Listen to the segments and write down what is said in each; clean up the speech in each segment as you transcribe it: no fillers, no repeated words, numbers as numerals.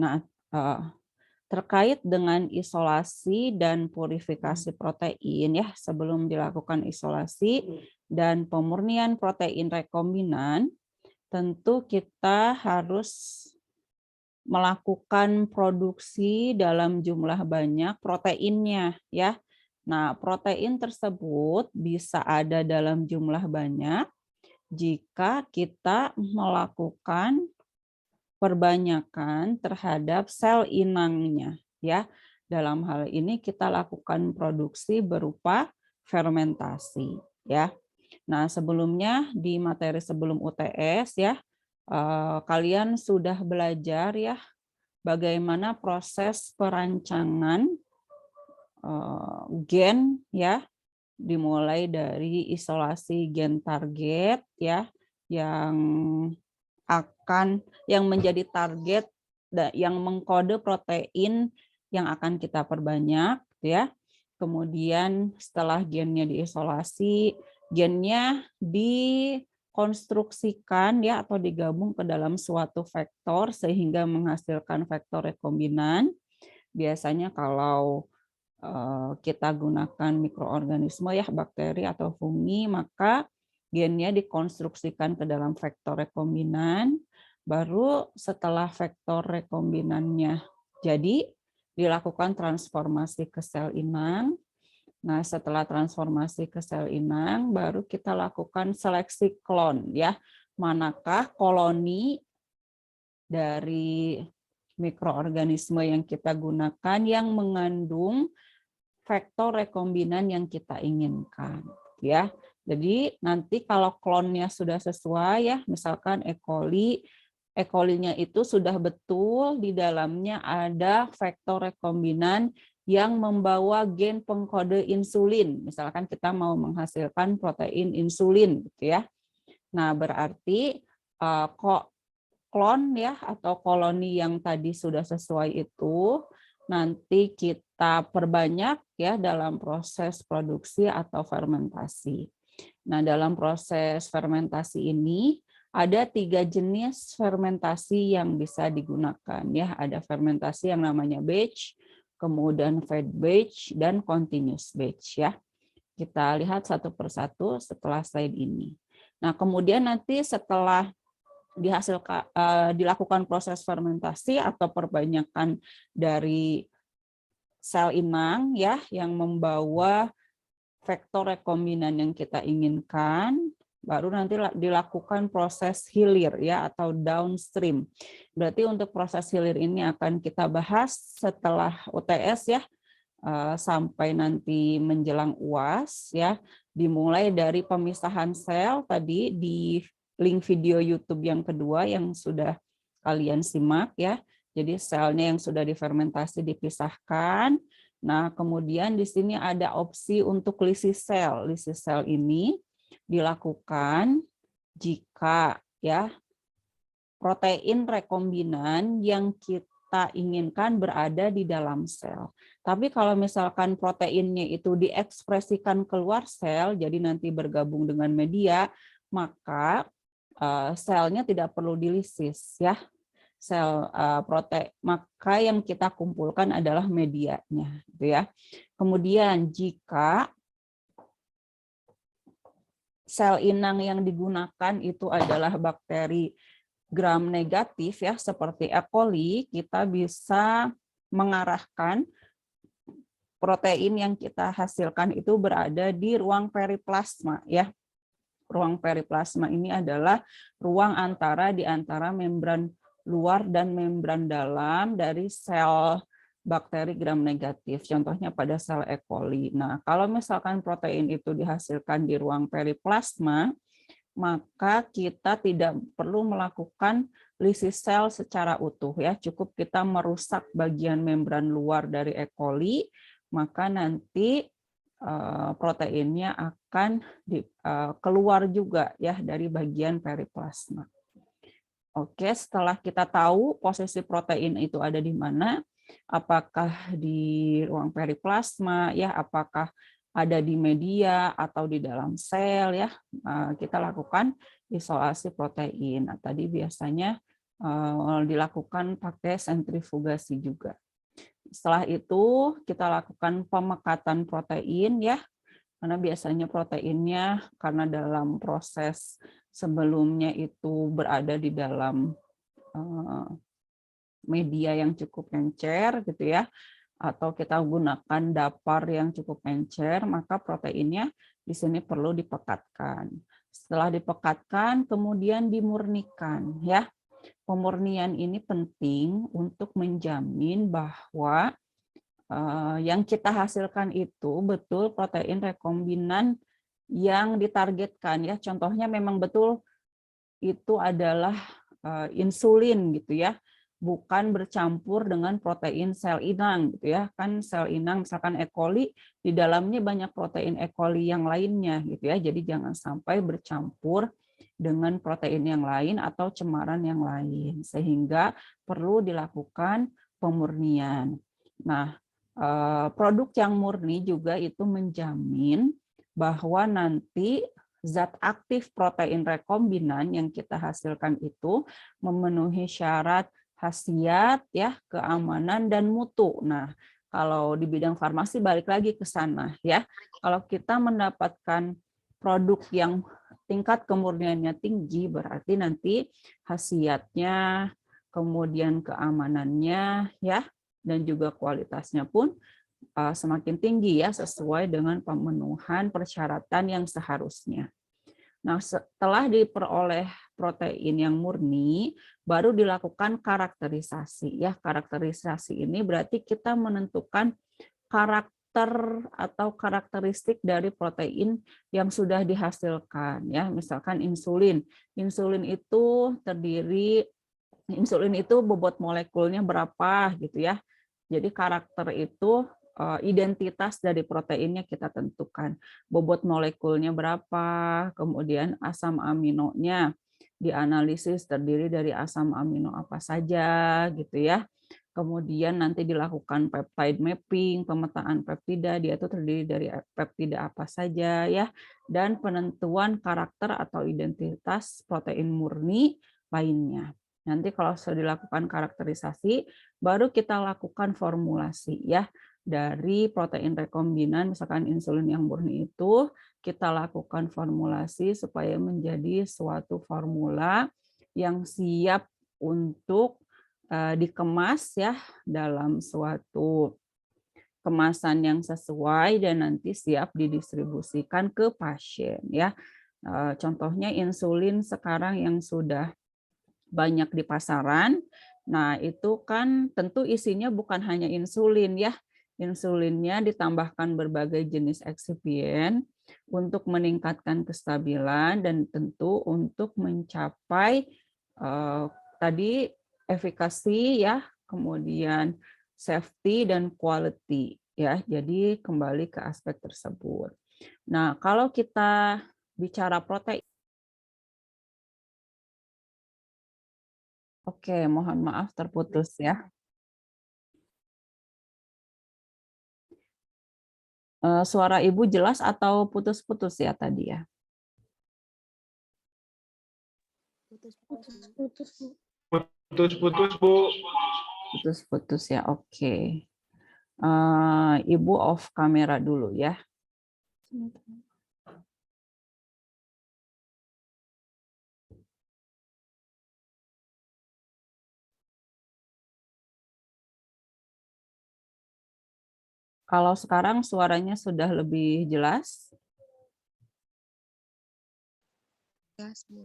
Nah, eh, terkait dengan isolasi dan purifikasi protein ya, sebelum dilakukan isolasi dan pemurnian protein rekombinan, tentu kita harus melakukan produksi dalam jumlah banyak proteinnya ya. Nah, protein tersebut bisa ada dalam jumlah banyak jika kita melakukan perbanyakan terhadap sel inangnya ya. Dalam hal ini kita lakukan produksi berupa fermentasi ya. Nah, sebelumnya di materi sebelum UTS ya, kalian sudah belajar ya bagaimana proses perancangan gen ya, dimulai dari isolasi gen target ya, yang menjadi target yang mengkode protein yang akan kita perbanyak ya. Kemudian setelah gennya diisolasi, gennya dikonstruksikan ya atau digabung ke dalam suatu vektor sehingga menghasilkan vektor rekombinan. Biasanya kalau kita gunakan mikroorganisme ya, bakteri atau fungi, maka gennya dikonstruksikan ke dalam vektor rekombinan. Baru setelah vektor rekombinannya jadi, dilakukan transformasi ke sel inang. Nah, setelah transformasi ke sel inang, baru kita lakukan seleksi klon ya. Manakah koloni dari mikroorganisme yang kita gunakan yang mengandung vektor rekombinan yang kita inginkan ya. Jadi nanti kalau klonnya sudah sesuai ya, misalkan E. coli, E. coli-nya itu sudah betul di dalamnya ada vektor rekombinan yang membawa gen pengkode insulin. Misalkan kita mau menghasilkan protein insulin gitu ya. Nah, berarti kok klon ya atau koloni yang tadi sudah sesuai itu nanti kita perbanyak ya dalam proses produksi atau fermentasi. Nah, dalam proses fermentasi ini ada 3 jenis fermentasi yang bisa digunakan ya. Ada fermentasi yang namanya batch, kemudian fed batch dan continuous batch ya. Kita lihat satu persatu setelah slide ini. Nah, kemudian nanti setelah dilakukan proses fermentasi atau perbanyakan dari sel inang ya yang membawa vektor rekombinan yang kita inginkan, baru nanti dilakukan proses hilir ya atau downstream. Berarti untuk proses hilir ini akan kita bahas setelah UTS ya, sampai nanti menjelang UAS ya, dimulai dari pemisahan sel tadi di link video YouTube yang kedua yang sudah kalian simak ya. Jadi selnya yang sudah difermentasi dipisahkan. Nah, kemudian di sini ada opsi untuk lysis sel. Lysis sel ini dilakukan jika ya protein rekombinan yang kita inginkan berada di dalam sel. Tapi kalau misalkan proteinnya itu diekspresikan keluar sel, jadi nanti bergabung dengan media, maka selnya tidak perlu dilisis ya. Maka yang kita kumpulkan adalah medianya gitu ya. Kemudian jika sel inang yang digunakan itu adalah bakteri gram negatif ya seperti E. coli, kita bisa mengarahkan protein yang kita hasilkan itu berada di ruang periplasma ya. Ruang periplasma ini adalah ruang di antara membran luar dan membran dalam dari sel bakteri gram negatif, contohnya pada sel E. coli. Nah, kalau misalkan protein itu dihasilkan di ruang periplasma, maka kita tidak perlu melakukan lysis sel secara utuh ya, cukup kita merusak bagian membran luar dari E. coli, maka nanti proteinnya akan keluar juga ya dari bagian periplasma. Oke, setelah kita tahu posisi protein itu ada di mana, apakah di ruang periplasma ya, apakah ada di media atau di dalam sel ya, kita lakukan isolasi protein. Nah, tadi biasanya dilakukan pakai sentrifugasi juga. Setelah itu kita lakukan pemekatan protein ya, karena biasanya proteinnya karena dalam proses sebelumnya itu berada di dalam media yang cukup encer gitu ya, atau kita gunakan dapar yang cukup encer, maka proteinnya di sini perlu dipekatkan. Setelah dipekatkan, kemudian dimurnikan ya. Pemurnian ini penting untuk menjamin bahwa yang kita hasilkan itu betul protein rekombinan yang ditargetkan ya. Contohnya memang betul itu adalah insulin gitu ya, bukan bercampur dengan protein sel inang gitu ya. Kan sel inang misalkan E. coli di dalamnya banyak protein E. coli yang lainnya gitu ya. Jadi jangan sampai bercampur dengan protein yang lain atau cemaran yang lain, sehingga perlu dilakukan pemurnian. Nah, produk yang murni juga itu menjamin bahwa nanti zat aktif protein rekombinan yang kita hasilkan itu memenuhi syarat khasiat, ya, keamanan dan mutu. Nah, kalau di bidang farmasi balik lagi ke sana ya. Kalau kita mendapatkan produk yang tingkat kemurniannya tinggi, berarti nanti khasiatnya, kemudian keamanannya ya, dan juga kualitasnya pun semakin tinggi ya, sesuai dengan pemenuhan persyaratan yang seharusnya. Nah, setelah diperoleh protein yang murni, baru dilakukan karakterisasi ya. Karakterisasi ini berarti kita menentukan karakter atau karakteristik dari protein yang sudah dihasilkan ya. Misalkan insulin. Insulin itu bobot molekulnya berapa gitu ya. Jadi karakter itu identitas dari proteinnya kita tentukan. Bobot molekulnya berapa, kemudian asam aminonya dianalisis terdiri dari asam amino apa saja gitu ya. Kemudian nanti dilakukan peptide mapping, pemetaan peptida, dia itu terdiri dari peptida apa saja ya, dan penentuan karakter atau identitas protein murni lainnya. Nanti kalau sudah dilakukan karakterisasi, baru kita lakukan formulasi ya dari protein rekombinan, misalkan insulin yang murni itu kita lakukan formulasi supaya menjadi suatu formula yang siap untuk dikemas ya dalam suatu kemasan yang sesuai dan nanti siap didistribusikan ke pasien ya. Contohnya insulin sekarang yang sudah banyak di pasaran. Nah, itu kan tentu isinya bukan hanya insulin ya. Insulinnya ditambahkan berbagai jenis eksipien untuk meningkatkan kestabilan dan tentu untuk mencapai tadi efikasi ya, kemudian safety dan quality ya. Jadi kembali ke aspek tersebut. Nah, kalau kita bicara protein, oke, mohon maaf terputus ya. Suara Ibu jelas atau putus-putus ya tadi ya? Putus-putus, Bu. Putus-putus, Bu. Putus-putus ya, oke. Ibu off kamera dulu ya. Kalau sekarang suaranya sudah lebih jelas?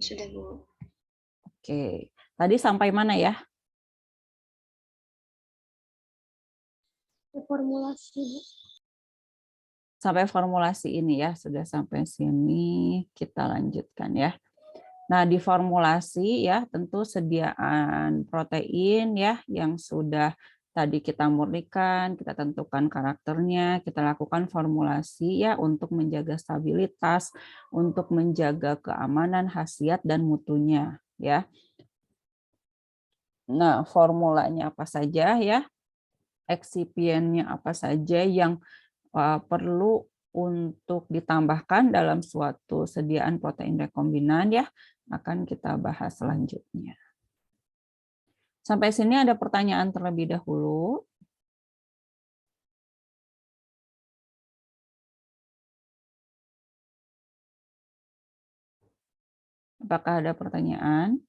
Sudah, Bu. Oke. Tadi sampai mana ya? Formulasi, Bu. Sampai formulasi ini ya, sudah sampai sini, kita lanjutkan ya. Nah, di formulasi ya tentu sediaan protein ya yang sudah tadi kita murnikan, kita tentukan karakternya, kita lakukan formulasi ya untuk menjaga stabilitas, untuk menjaga keamanan, khasiat dan mutunya ya. Nah, formulanya apa saja ya? Eksipiennya apa saja yang perlu untuk ditambahkan dalam suatu sediaan protein rekombinan ya, akan kita bahas selanjutnya. Sampai sini ada pertanyaan terlebih dahulu. Apakah ada pertanyaan?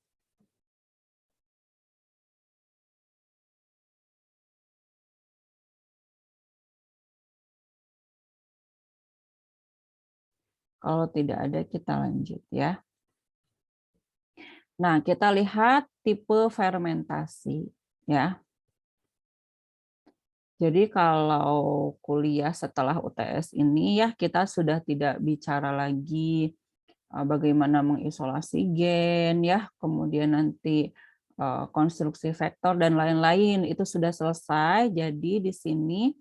Kalau tidak ada, kita lanjut ya. Nah, kita lihat tipe fermentasi ya. Jadi kalau kuliah setelah UTS ini ya kita sudah tidak bicara lagi bagaimana mengisolasi gen ya, kemudian nanti konstruksi vektor dan lain-lain itu sudah selesai. Jadi di sini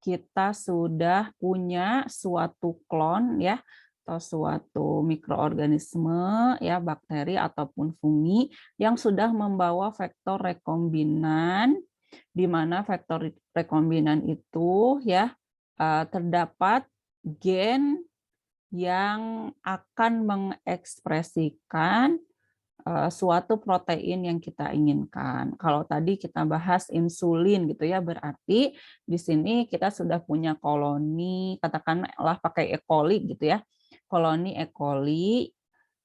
kita sudah punya suatu klon ya atau suatu mikroorganisme ya, bakteri ataupun fungi yang sudah membawa vektor rekombinan, di mana vektor rekombinan itu ya terdapat gen yang akan mengekspresikan suatu protein yang kita inginkan. Kalau tadi kita bahas insulin gitu ya, berarti di sini kita sudah punya koloni, katakanlah pakai E. coli gitu ya. Koloni E. coli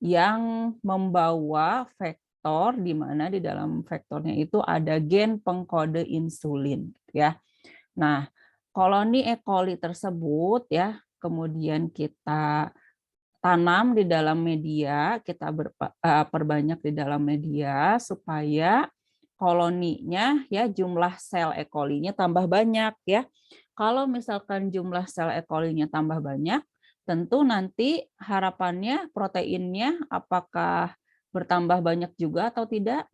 yang membawa vektor di mana di dalam vektornya itu ada gen pengkode insulin ya. Nah, koloni E. coli tersebut ya kemudian kita tanam di dalam media, kita perbanyak di dalam media supaya koloninya ya jumlah sel E. coli-nya tambah banyak ya. Kalau misalkan jumlah sel E. coli-nya tambah banyak, tentu nanti harapannya proteinnya apakah bertambah banyak juga atau tidak?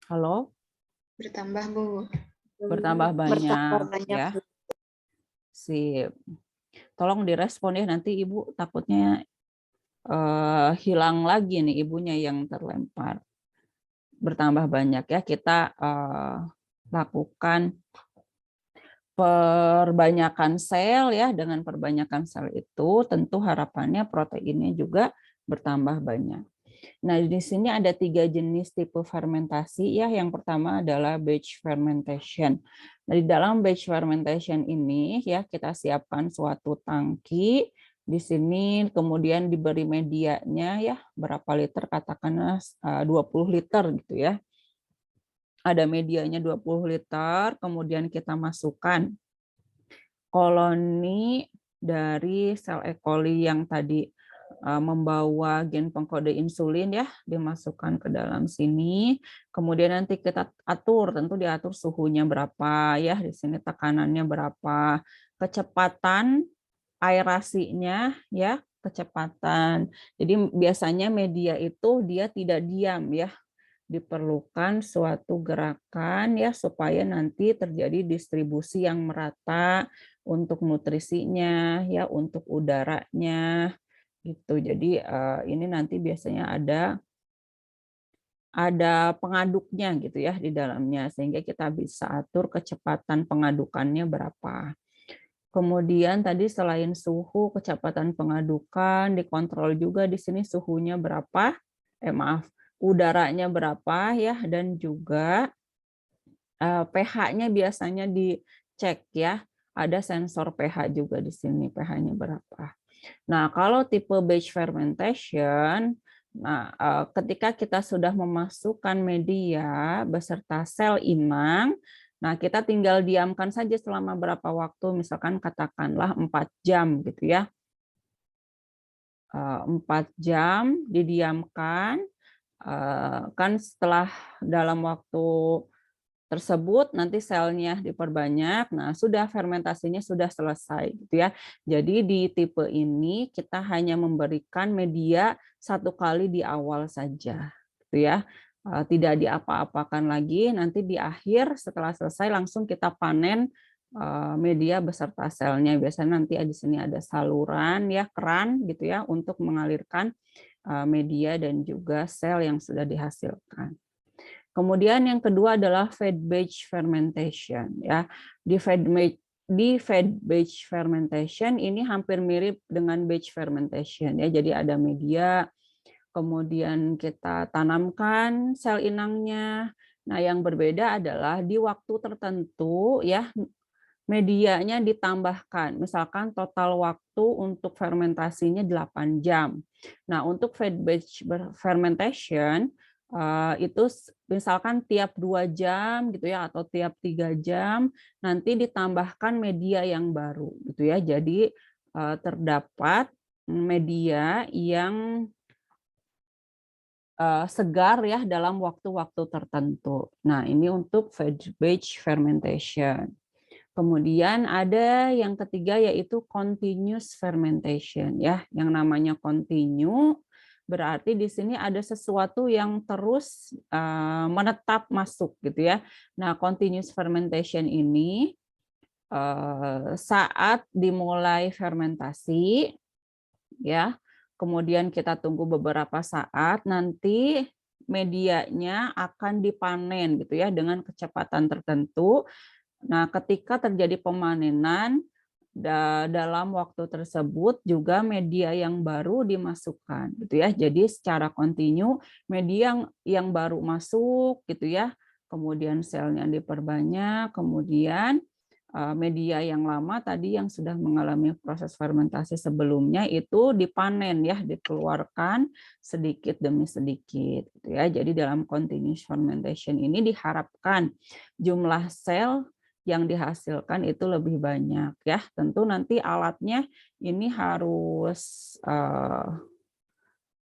Halo? Bertambah, Bu. Bertambah banyak ya. Sip. Tolong direspon ya, nanti Ibu takutnya hilang lagi nih ibunya yang terlempar. Bertambah banyak ya, kita lakukan perbanyakan sel ya. Dengan perbanyakan sel itu tentu harapannya proteinnya juga bertambah banyak. Nah, di sini ada 3 jenis tipe fermentasi ya. Yang pertama adalah batch fermentation. Nah, di dalam batch fermentation ini ya kita siapkan suatu tangki. Di sini kemudian diberi medianya ya, berapa liter, katakanlah 20 liter gitu ya. Ada medianya 20 liter, kemudian kita masukkan koloni dari sel E. coli yang tadi membawa gen pengkode insulin ya, dimasukkan ke dalam sini. Kemudian nanti kita atur, tentu diatur suhunya berapa ya, di sini tekanannya berapa, kecepatan aerasinya ya, kecepatan. Jadi biasanya media itu dia tidak diam ya, diperlukan suatu gerakan ya supaya nanti terjadi distribusi yang merata untuk nutrisinya ya, untuk udaranya gitu. Jadi ini nanti biasanya ada pengaduknya gitu ya di dalamnya, sehingga kita bisa atur kecepatan pengadukannya berapa. Kemudian tadi selain suhu, kecepatan pengadukan, dikontrol juga di sini suhunya berapa, udaranya berapa ya, dan juga pH-nya biasanya dicek ya. Ada sensor pH juga di sini, pH-nya berapa. Nah, kalau tipe batch fermentation, nah ketika kita sudah memasukkan media beserta sel inang, nah kita tinggal diamkan saja selama berapa waktu, misalkan katakanlah 4 jam gitu ya. 4 jam didiamkan, kan setelah dalam waktu tersebut nanti selnya diperbanyak, nah sudah fermentasinya sudah selesai gitu ya. Jadi di tipe ini kita hanya memberikan media 1 kali di awal saja gitu ya. Tidak diapa-apakan lagi, nanti di akhir setelah selesai langsung kita panen media beserta selnya. Biasanya nanti di sini ada saluran ya, keran gitu ya, untuk mengalirkan media dan juga sel yang sudah dihasilkan. Kemudian yang kedua adalah fed batch fermentation ya. Di fed batch fermentation ini hampir mirip dengan batch fermentation ya. Jadi ada media, kemudian kita tanamkan sel inangnya. Nah, yang berbeda adalah di waktu tertentu ya medianya ditambahkan. Misalkan total waktu untuk fermentasinya 8 jam. Nah, untuk fed batch fermentation itu misalkan tiap 2 jam gitu ya atau tiap 3 jam nanti ditambahkan media yang baru gitu ya. Jadi terdapat media yang segar ya dalam waktu-waktu tertentu. Nah, ini untuk fed batch fermentation. Kemudian ada yang ketiga yaitu continuous fermentation ya. Yang namanya continue berarti di sini ada sesuatu yang terus menetap masuk gitu ya. Nah, continuous fermentation ini saat dimulai fermentasi ya. Kemudian kita tunggu beberapa saat, nanti medianya akan dipanen gitu ya dengan kecepatan tertentu. Nah, ketika terjadi pemanenan dalam waktu tersebut juga media yang baru dimasukkan gitu ya. Jadi secara kontinu media yang baru masuk gitu ya. Kemudian selnya diperbanyak, kemudian media yang lama tadi yang sudah mengalami proses fermentasi sebelumnya itu dipanen ya, dikeluarkan sedikit demi sedikit gitu ya. Jadi dalam continuous fermentation ini diharapkan jumlah sel yang dihasilkan itu lebih banyak ya. Tentu nanti alatnya ini harus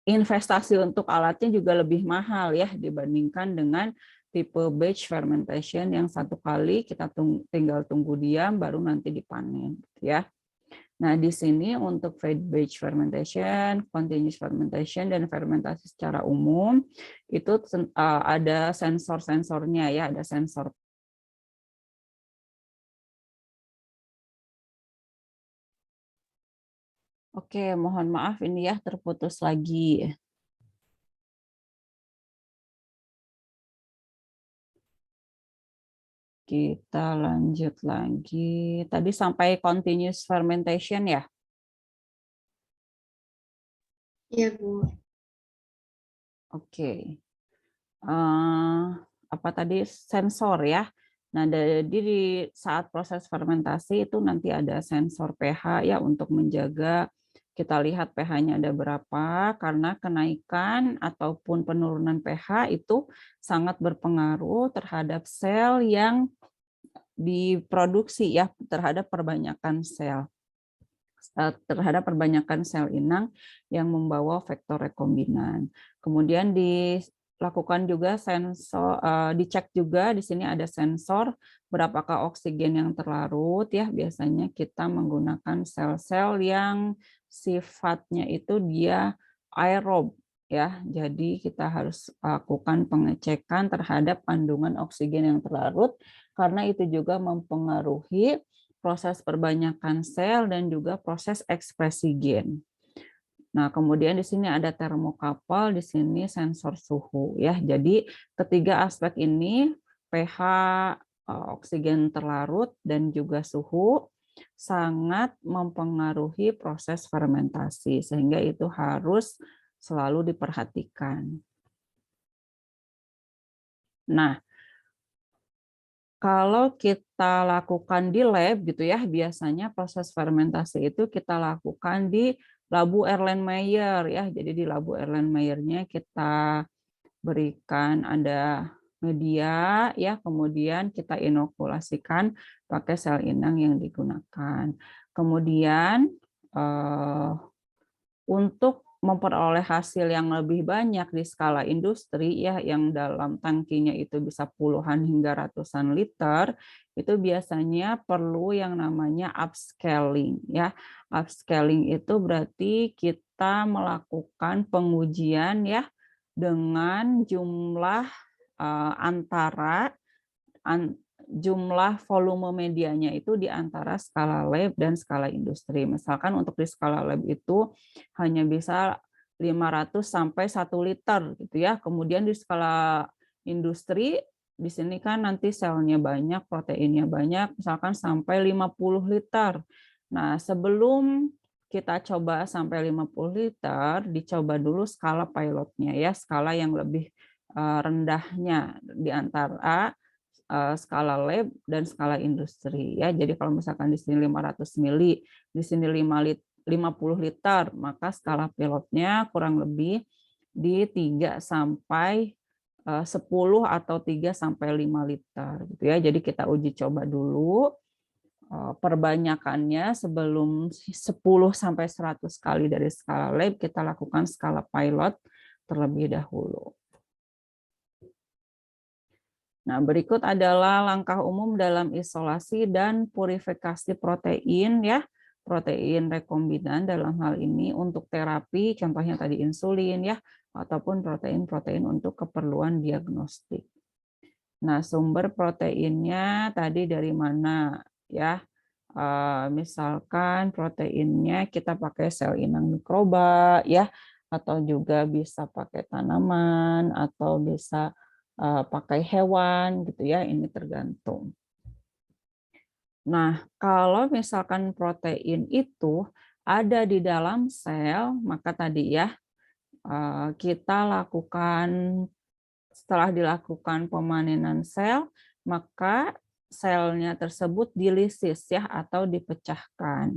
investasi untuk alatnya juga lebih mahal ya dibandingkan dengan tipe batch fermentation yang satu kali kita tinggal tunggu diam baru nanti dipanen ya. Nah, di sini untuk fed batch fermentation, continuous fermentation dan fermentasi secara umum itu ada sensor-sensornya ya, ada sensor. Oke, mohon maaf ini ya terputus lagi. Kita lanjut lagi. Tadi sampai continuous fermentation ya? Iya, Bu. Oke. Apa tadi? Sensor ya. Nah, jadi di saat proses fermentasi itu nanti ada sensor pH ya untuk menjaga kita lihat pH-nya ada berapa, karena kenaikan ataupun penurunan pH itu sangat berpengaruh terhadap sel yang diproduksi ya, terhadap perbanyakan sel inang yang membawa vektor rekombinan. Kemudian dilakukan juga sensor, dicek juga di sini ada sensor berapakah oksigen yang terlarut ya. Biasanya kita menggunakan sel-sel yang sifatnya itu dia aerob ya. Jadi kita harus lakukan pengecekan terhadap kandungan oksigen yang terlarut karena itu juga mempengaruhi proses perbanyakan sel dan juga proses ekspresi gen. Nah, kemudian di sini ada termokapel, di sini sensor suhu ya. Jadi ketiga aspek ini pH, oksigen terlarut dan juga suhu sangat mempengaruhi proses fermentasi sehingga itu harus selalu diperhatikan. Nah, kalau kita lakukan di lab gitu ya, biasanya proses fermentasi itu kita lakukan di labu Erlenmeyer ya. Jadi di labu Erlenmeyer-nya kita berikan ada media ya, kemudian kita inokulasikan pakai sel inang yang digunakan. Kemudian untuk memperoleh hasil yang lebih banyak di skala industri ya yang dalam tangkinya itu bisa puluhan hingga ratusan liter, itu biasanya perlu yang namanya upscaling ya. Upscaling itu berarti kita melakukan pengujian ya dengan jumlah antara jumlah volume medianya itu di antara skala lab dan skala industri. Misalkan untuk di skala lab itu hanya bisa 500 sampai 1 liter gitu ya. Kemudian di skala industri di sini kan nanti selnya banyak, proteinnya banyak, misalkan sampai 50 liter. Nah, sebelum kita coba sampai 50 liter, dicoba dulu skala pilotnya ya, skala yang lebih rendahnya di antara skala lab dan skala industri ya. Jadi kalau misalkan di sini 500 mili, di sini 50 liter, maka skala pilotnya kurang lebih di 3 sampai 10 atau 3 sampai 5 liter gitu ya. Jadi kita uji coba dulu perbanyakannya sebelum 10 sampai 100 kali dari skala lab, kita lakukan skala pilot terlebih dahulu. Nah, berikut adalah langkah umum dalam isolasi dan purifikasi protein ya. Protein rekombinan dalam hal ini untuk terapi, contohnya tadi insulin ya, ataupun protein-protein untuk keperluan diagnostik. Nah, sumber proteinnya tadi dari mana ya? Misalkan proteinnya kita pakai sel inang mikroba ya, atau juga bisa pakai tanaman atau bisa pakai hewan gitu ya, ini tergantung. Nah, kalau misalkan protein itu ada di dalam sel, maka tadi ya kita lakukan, setelah dilakukan pemanenan sel, maka selnya tersebut dilisis ya atau dipecahkan.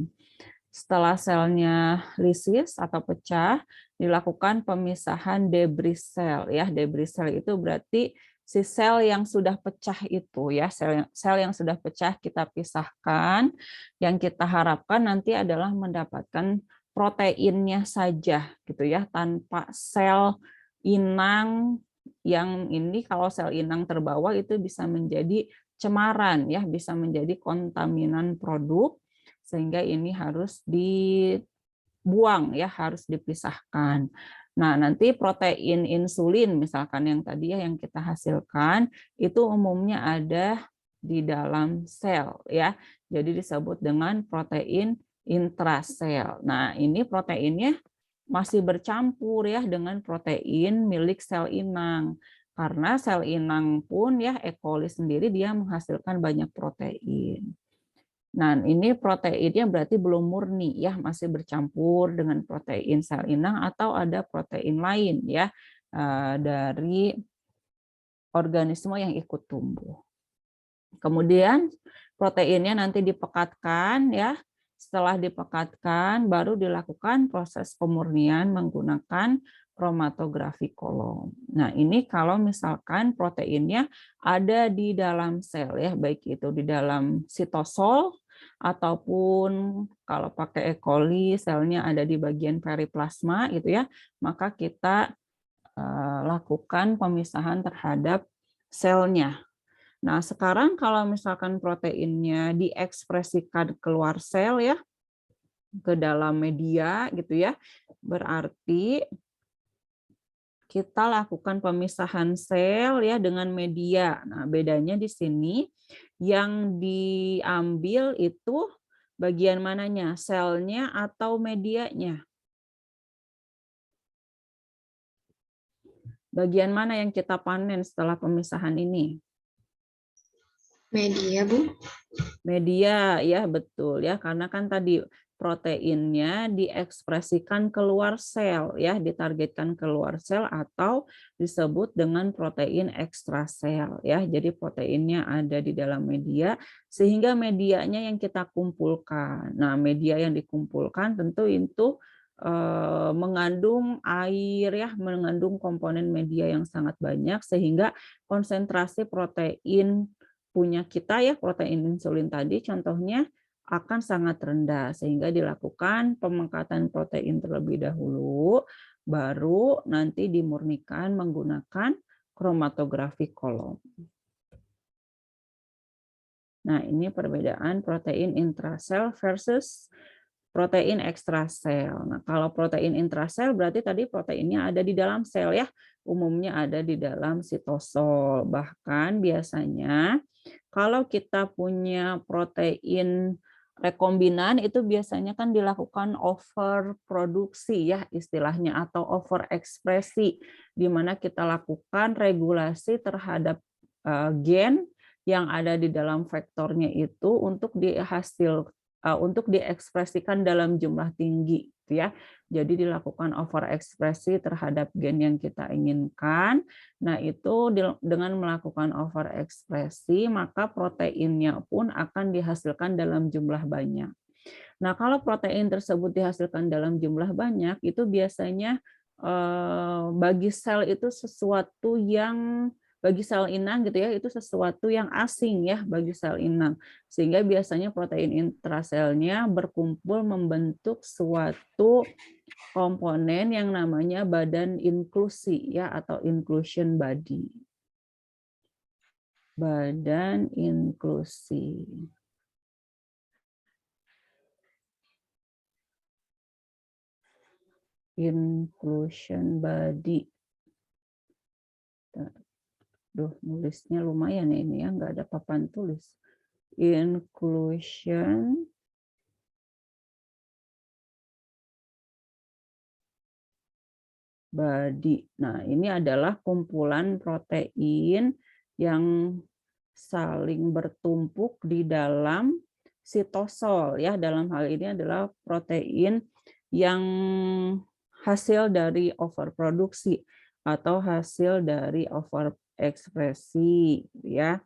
Setelah selnya lisis atau pecah, dilakukan pemisahan debris sel ya. Debris sel itu berarti si sel yang sudah pecah itu ya, sel yang sudah pecah kita pisahkan. Yang kita harapkan nanti adalah mendapatkan proteinnya saja gitu ya, tanpa sel inang yang ini. Kalau sel inang terbawa itu bisa menjadi cemaran ya, bisa menjadi kontaminan produk, sehingga ini harus dibuang ya, harus dipisahkan. Nah, nanti protein insulin misalkan yang tadi ya yang kita hasilkan itu umumnya ada di dalam sel ya. Jadi disebut dengan protein intrasel. Nah, ini proteinnya masih bercampur ya dengan protein milik sel inang. Karena sel inang pun ya, E. coli sendiri dia menghasilkan banyak protein. Nah, ini proteinnya berarti belum murni ya, masih bercampur dengan protein sel inang atau ada protein lain ya dari organisme yang ikut tumbuh. Kemudian proteinnya nanti dipekatkan ya. Setelah dipekatkan baru dilakukan proses pemurnian menggunakan kromatografi kolom. Nah, ini kalau misalkan proteinnya ada di dalam sel ya, baik itu di dalam sitosol ataupun kalau pakai E. coli selnya ada di bagian periplasma gitu ya, maka kita lakukan pemisahan terhadap selnya. Nah, sekarang kalau misalkan proteinnya diekspresikan keluar sel ya, ke dalam media gitu ya, berarti kita lakukan pemisahan sel ya dengan media. Nah, bedanya di sini yang diambil itu bagian mananya, selnya atau medianya? Bagian mana yang kita panen setelah pemisahan ini? Media, Bu. Media, ya betul ya, karena kan tadi proteinnya diekspresikan keluar sel ya, ditargetkan keluar sel atau disebut dengan protein ekstrasel ya. Jadi proteinnya ada di dalam media sehingga medianya yang kita kumpulkan. Nah, media yang dikumpulkan tentu itu mengandung air ya, mengandung komponen media yang sangat banyak sehingga konsentrasi protein punya kita ya, protein insulin tadi contohnya akan sangat rendah sehingga dilakukan pemangkatan protein terlebih dahulu baru nanti dimurnikan menggunakan kromatografi kolom. Nah, ini perbedaan protein intrasel versus protein ekstrasel. Nah, kalau protein intrasel berarti tadi proteinnya ada di dalam sel ya, umumnya ada di dalam sitosol. Bahkan biasanya kalau kita punya protein rekombinan itu biasanya kan dilakukan overproduksi ya istilahnya atau overekspresi di mana kita lakukan regulasi terhadap gen yang ada di dalam vektornya itu untuk untuk diekspresikan dalam jumlah tinggi, gitu ya. Jadi dilakukan overekspresi terhadap gen yang kita inginkan. Nah, itu dengan melakukan overekspresi, maka proteinnya pun akan dihasilkan dalam jumlah banyak. Nah, kalau protein tersebut dihasilkan dalam jumlah banyak, itu biasanya bagi sel itu sesuatu yang bagi sel inang gitu ya, itu sesuatu yang asing ya bagi sel inang. Sehingga biasanya protein intraselnya berkumpul membentuk suatu komponen yang namanya badan inklusi ya atau inclusion body. Badan inklusi. Inclusion body. Duh, nulisnya lumayan ya ini ya, nggak ada papan tulis. Inclusion body. Nah, ini adalah kumpulan protein yang saling bertumpuk di dalam sitosol ya. Dalam hal ini adalah protein yang hasil dari overproduksi atau hasil dari overekspresi ya.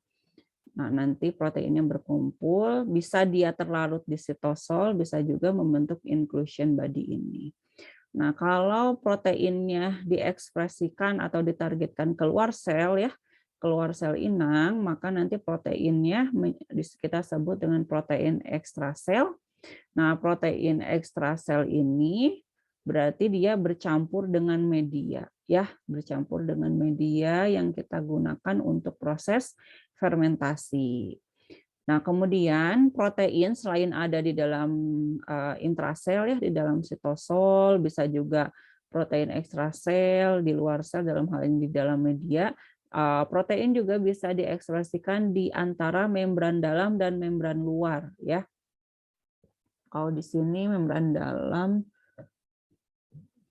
Nah, nanti proteinnya berkumpul, bisa dia terlarut di sitosol, bisa juga membentuk inclusion body ini. Nah, kalau proteinnya diekspresikan atau ditargetkan keluar sel ya, keluar sel inang, maka nanti proteinnya kita sebut dengan protein ekstrasel. Nah, protein ekstrasel ini berarti dia bercampur dengan media ya, bercampur dengan media yang kita gunakan untuk proses fermentasi. Nah, kemudian protein selain ada di dalam intrasel ya, di dalam sitosol, bisa juga protein ekstrasel di luar sel dalam hal ini di dalam media. Protein juga bisa diekspresikan di antara membran dalam dan membran luar ya. Kalau di sini membran dalam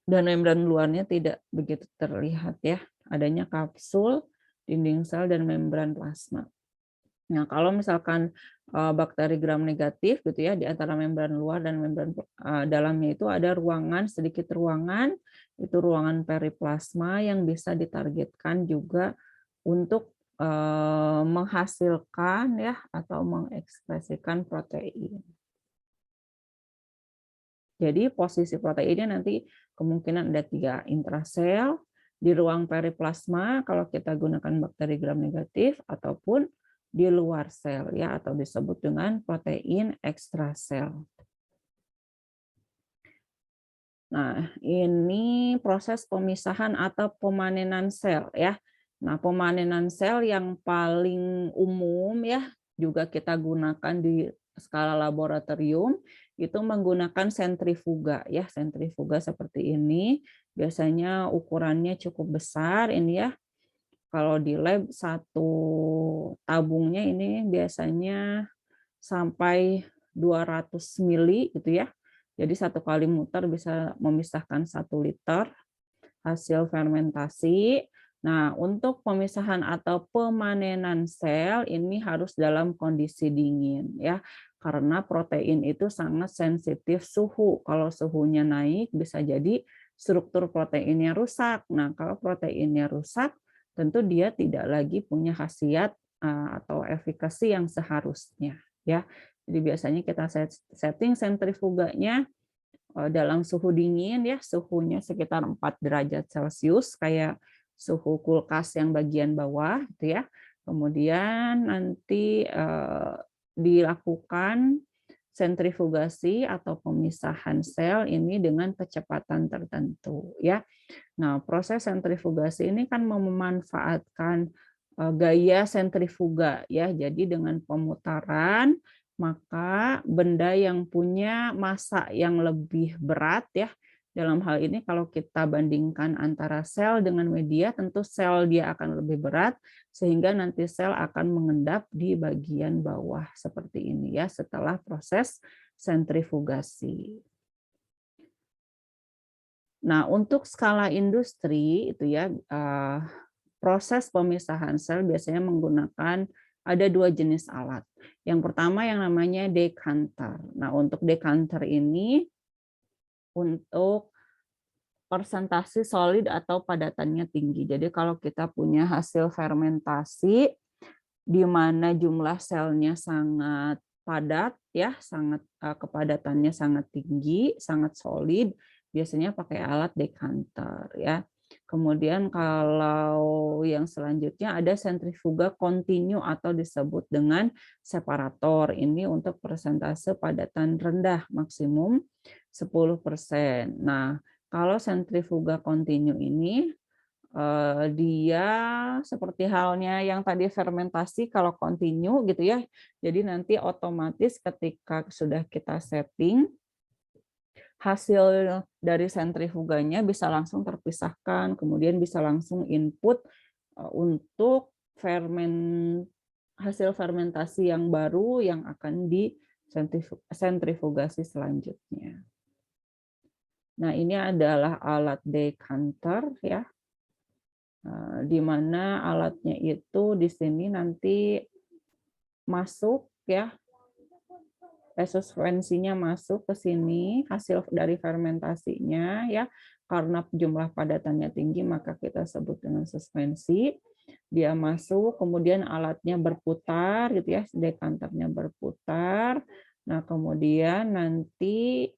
dan membran luarnya tidak begitu terlihat ya. Adanya kapsul, dinding sel, dan membran plasma. Nah, kalau misalkan bakteri gram negatif gitu ya, di antara membran luar dan membran dalamnya itu ada ruangan, sedikit ruangan, itu ruangan periplasma yang bisa ditargetkan juga untuk menghasilkan ya atau mengekspresikan protein. Jadi posisi proteinnya nanti kemungkinan ada 3, intrasel, di ruang periplasma kalau kita gunakan bakteri gram negatif, ataupun di luar sel ya atau disebut dengan protein ekstrasel. Nah, ini proses pemisahan atau pemanenan sel ya. Nah, pemanenan sel yang paling umum ya juga kita gunakan di skala laboratorium itu menggunakan sentrifuga ya, sentrifuga seperti ini. Biasanya ukurannya cukup besar ini ya. Kalau di lab satu tabungnya ini biasanya sampai 200 mili gitu ya. Jadi satu kali muter bisa memisahkan 1 liter hasil fermentasi. Nah, untuk pemisahan atau pemanenan sel ini harus dalam kondisi dingin ya. Karena protein itu sangat sensitif suhu. Kalau suhunya naik bisa jadi struktur proteinnya rusak. Nah, kalau proteinnya rusak tentu dia tidak lagi punya khasiat atau efikasi yang seharusnya ya. Jadi biasanya kita setting sentrifuganya dalam suhu dingin ya, suhunya sekitar 4 derajat Celcius kayak suhu kulkas yang bagian bawah gitu ya. Kemudian nanti dilakukan sentrifugasi atau pemisahan sel ini dengan kecepatan tertentu ya. Nah, proses sentrifugasi ini kan memanfaatkan gaya sentrifuga ya. Jadi dengan pemutaran maka benda yang punya massa yang lebih berat ya, dalam hal ini kalau kita bandingkan antara sel dengan media, tentu sel dia akan lebih berat, sehingga nanti sel akan mengendap di bagian bawah seperti ini ya, setelah proses sentrifugasi. Nah, untuk skala industri itu ya, proses pemisahan sel biasanya menggunakan ada 2 jenis alat. Yang pertama yang namanya decanter. Nah, untuk decanter ini untuk persentase solid atau padatannya tinggi. Jadi kalau kita punya hasil fermentasi di mana jumlah selnya sangat padat ya, sangat kepadatannya sangat tinggi, sangat solid, biasanya pakai alat decanter ya. Kemudian kalau yang selanjutnya ada sentrifuga kontinu atau disebut dengan separator. Ini untuk persentase padatan rendah maksimum 10%. Nah, kalau sentrifuga kontinu ini dia seperti halnya yang tadi fermentasi kalau kontinu gitu ya. Jadi nanti otomatis ketika sudah kita setting, hasil dari sentrifuganya bisa langsung terpisahkan, kemudian bisa langsung input untuk hasil fermentasi yang baru yang akan di sentrifugasi selanjutnya. Nah, ini adalah alat decanter ya. Di mana alatnya itu di sini nanti masuk ya, suspensinya masuk ke sini, hasil dari fermentasinya ya, karena jumlah padatannya tinggi maka kita sebut dengan suspensi. Dia masuk, kemudian alatnya berputar gitu ya, dekanternya berputar. Nah, kemudian nanti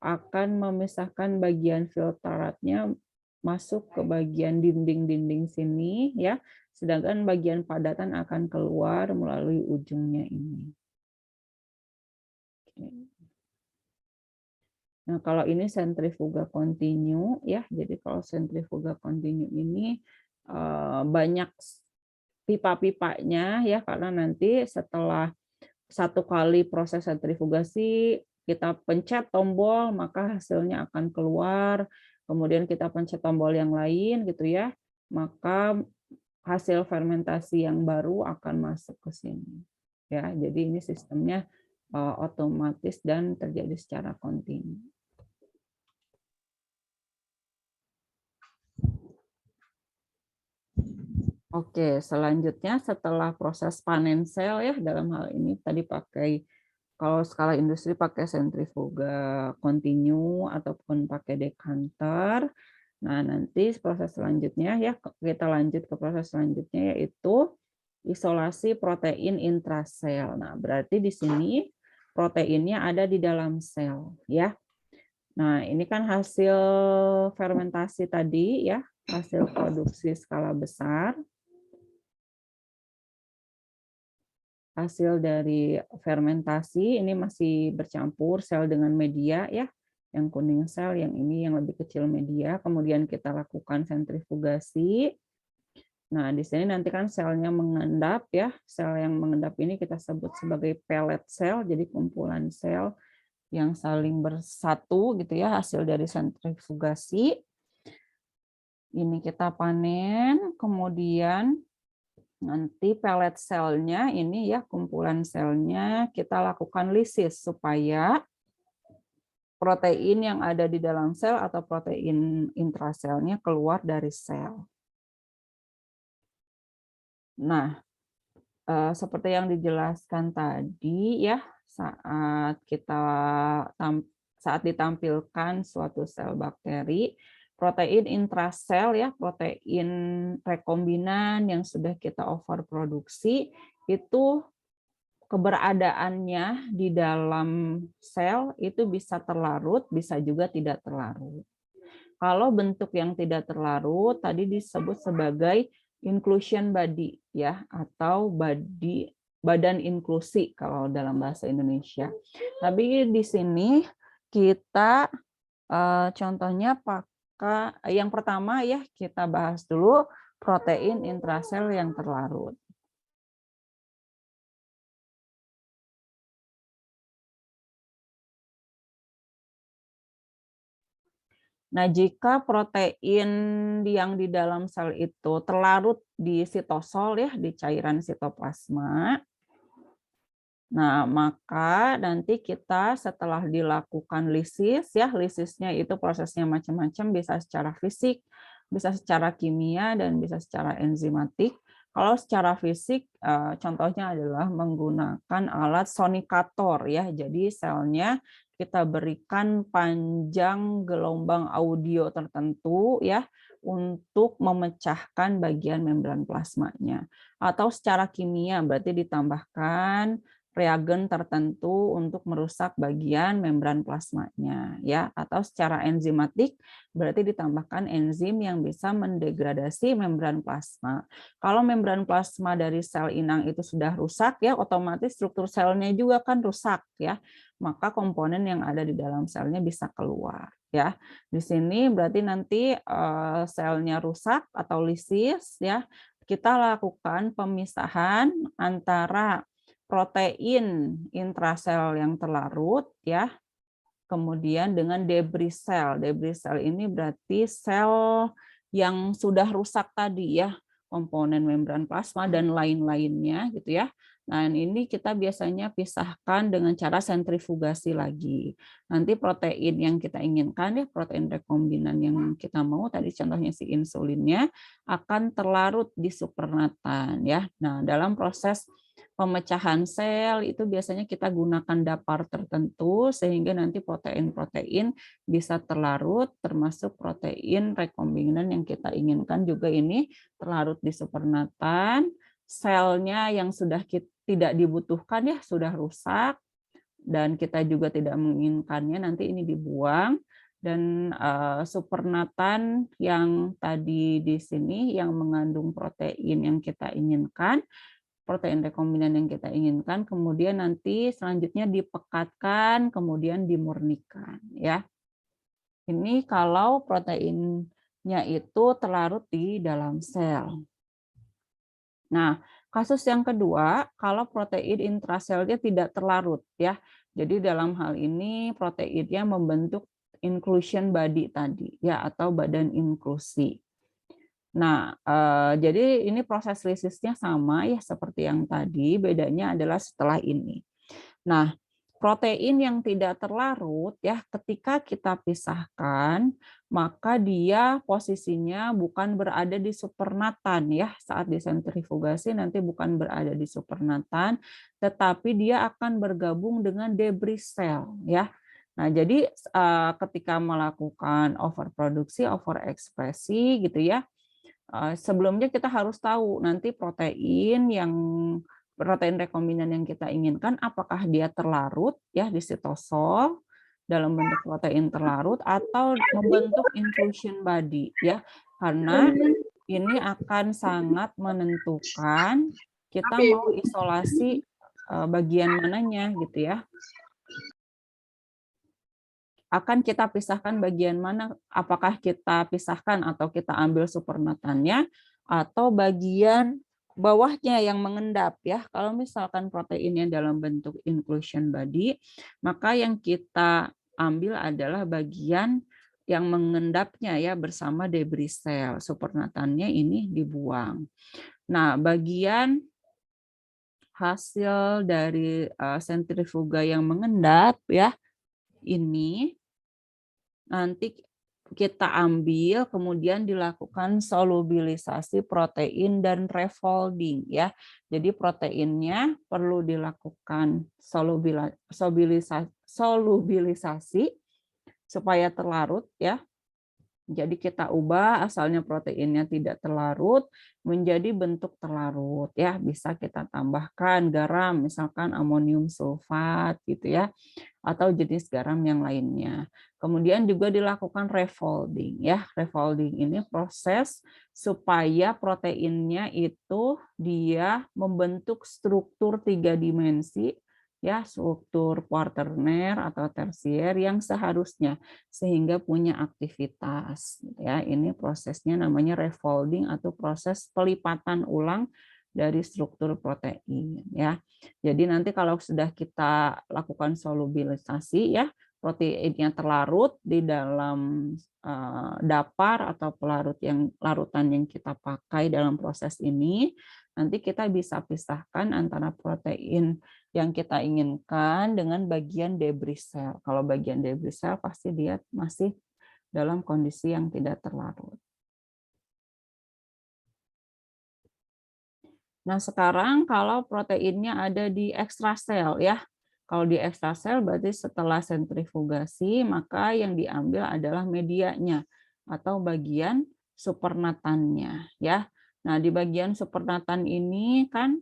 akan memisahkan bagian filtratnya masuk ke bagian dinding-dinding sini ya, sedangkan bagian padatan akan keluar melalui ujungnya ini. Nah, kalau ini sentrifuga kontinu ya, jadi kalau sentrifuga kontinu ini banyak pipa-pipanya ya, karena nanti setelah satu kali proses sentrifugasi kita pencet tombol maka hasilnya akan keluar, kemudian kita pencet tombol yang lain gitu ya, maka hasil fermentasi yang baru akan masuk ke sini ya. Jadi ini sistemnya otomatis dan terjadi secara kontinu. Oke, selanjutnya setelah proses panen sel ya, dalam hal ini tadi pakai, kalau skala industri pakai sentrifuga kontinu ataupun pakai decanter. Nah, nanti proses selanjutnya ya, kita lanjut ke proses selanjutnya yaitu isolasi protein intrasel. Nah, berarti di sini proteinnya ada di dalam sel ya. Nah, ini kan hasil fermentasi tadi ya, hasil produksi skala besar. Hasil dari fermentasi ini masih bercampur sel dengan media ya, yang kuning sel, yang ini yang lebih kecil media, kemudian kita lakukan sentrifugasi. Nah, di sini nanti kan selnya mengendap ya, sel yang mengendap ini kita sebut sebagai pellet sel, jadi kumpulan sel yang saling bersatu gitu ya, hasil dari sentrifugasi. Ini kita panen, kemudian nanti pellet selnya ini ya, kumpulan selnya kita lakukan lisis supaya protein yang ada di dalam sel atau protein intraselnya keluar dari sel. Nah, seperti yang dijelaskan tadi ya, saat ditampilkan suatu sel bakteri, protein intrasel ya, protein rekombinan yang sudah kita overproduksi itu keberadaannya di dalam sel itu bisa terlarut, bisa juga tidak terlarut. Kalau bentuk yang tidak terlarut tadi disebut sebagai inclusion body ya, atau badan inklusi kalau dalam bahasa Indonesia. Tapi di sini kita contohnya pakai yang pertama ya, kita bahas dulu protein intrasel yang terlarut. Nah, jika protein yang di dalam sel itu terlarut di sitosol ya, di cairan sitoplasma, nah maka nanti kita setelah dilakukan lisis ya, lisisnya itu prosesnya macam-macam, bisa secara fisik, bisa secara kimia, dan bisa secara enzimatik. Kalau secara fisik, contohnya adalah menggunakan alat sonikator ya. Jadi selnya kita berikan panjang gelombang audio tertentu ya untuk memecahkan bagian membran plasmanya. Atau secara kimia berarti ditambahkan reagen tertentu untuk merusak bagian membran plasmanya ya, atau secara enzimatik berarti ditambahkan enzim yang bisa mendegradasi membran plasma. Kalau membran plasma dari sel inang itu sudah rusak ya, otomatis struktur selnya juga kan rusak ya. Maka komponen yang ada di dalam selnya bisa keluar ya. Di sini berarti nanti selnya rusak atau lisis ya. Kita lakukan pemisahan antara protein intrasel yang terlarut ya, kemudian dengan debris sel. Debris sel ini berarti sel yang sudah rusak tadi ya, komponen membran plasma dan lain-lainnya gitu ya. Nah, ini kita biasanya pisahkan dengan cara sentrifugasi lagi. Nanti protein yang kita inginkan ya, protein rekombinan yang kita mau tadi contohnya si insulinnya akan terlarut di supernatan ya. Nah, dalam proses pemecahan sel itu biasanya kita gunakan dapar tertentu sehingga nanti protein-protein bisa terlarut, termasuk protein rekombinan yang kita inginkan juga ini terlarut di supernatan. Selnya yang sudah tidak dibutuhkan ya sudah rusak dan kita juga tidak menginginkannya nanti ini dibuang. Dan supernatan yang tadi di sini yang mengandung protein yang kita inginkan, protein rekombinan yang kita inginkan, kemudian nanti selanjutnya dipekatkan, kemudian dimurnikan ya. Ini kalau proteinnya itu terlarut di dalam sel. Nah, kasus yang kedua, kalau protein intraselnya tidak terlarut ya. Jadi dalam hal ini proteinnya membentuk inclusion body tadi ya, atau badan inklusi. Nah, jadi ini proses lisisnya sama ya seperti yang tadi, bedanya adalah setelah ini. Nah, protein yang tidak terlarut ya ketika kita pisahkan, maka dia posisinya bukan berada di supernatan ya, saat disentrifugasi nanti bukan berada di supernatan, tetapi dia akan bergabung dengan debris sel ya. Nah, jadi ketika melakukan overproduksi, overekspresi gitu ya, sebelumnya kita harus tahu nanti protein rekombinan yang kita inginkan apakah dia terlarut ya di sitosol dalam bentuk protein terlarut atau membentuk inclusion body ya, karena ini akan sangat menentukan kita mau isolasi bagian mananya gitu ya. Akan kita pisahkan bagian mana, apakah kita pisahkan atau kita ambil supernatannya atau bagian bawahnya yang mengendap ya. Kalau misalkan proteinnya dalam bentuk inclusion body, maka yang kita ambil adalah bagian yang mengendapnya ya bersama debris sel. Supernatannya ini dibuang. Nah, bagian hasil dari sentrifuga yang mengendap ya ini nanti kita ambil, kemudian dilakukan solubilisasi protein dan refolding ya. Jadi proteinnya perlu dilakukan solubilisasi supaya terlarut ya. Jadi kita ubah asalnya proteinnya tidak terlarut menjadi bentuk terlarut ya. Bisa kita tambahkan garam, misalkan amonium sulfat gitu ya, atau jenis garam yang lainnya. Kemudian juga dilakukan refolding ya. Refolding ini proses supaya proteinnya itu dia membentuk struktur 3 dimensi ya, struktur kuarterner atau tersier yang seharusnya sehingga punya aktivitas ya. Ini prosesnya namanya refolding atau proses pelipatan ulang dari struktur protein ya. Jadi nanti kalau sudah kita lakukan solubilisasi ya, proteinnya terlarut di dalam dapar atau larutan yang kita pakai dalam proses ini, nanti kita bisa pisahkan antara protein yang kita inginkan dengan bagian debris sel. Kalau bagian debris sel pasti dia masih dalam kondisi yang tidak terlarut. Nah, sekarang kalau proteinnya ada di ekstrasel ya. Kalau di ekstrasel berarti setelah sentrifugasi, maka yang diambil adalah medianya atau bagian supernatannya ya. Nah, di bagian supernatan ini kan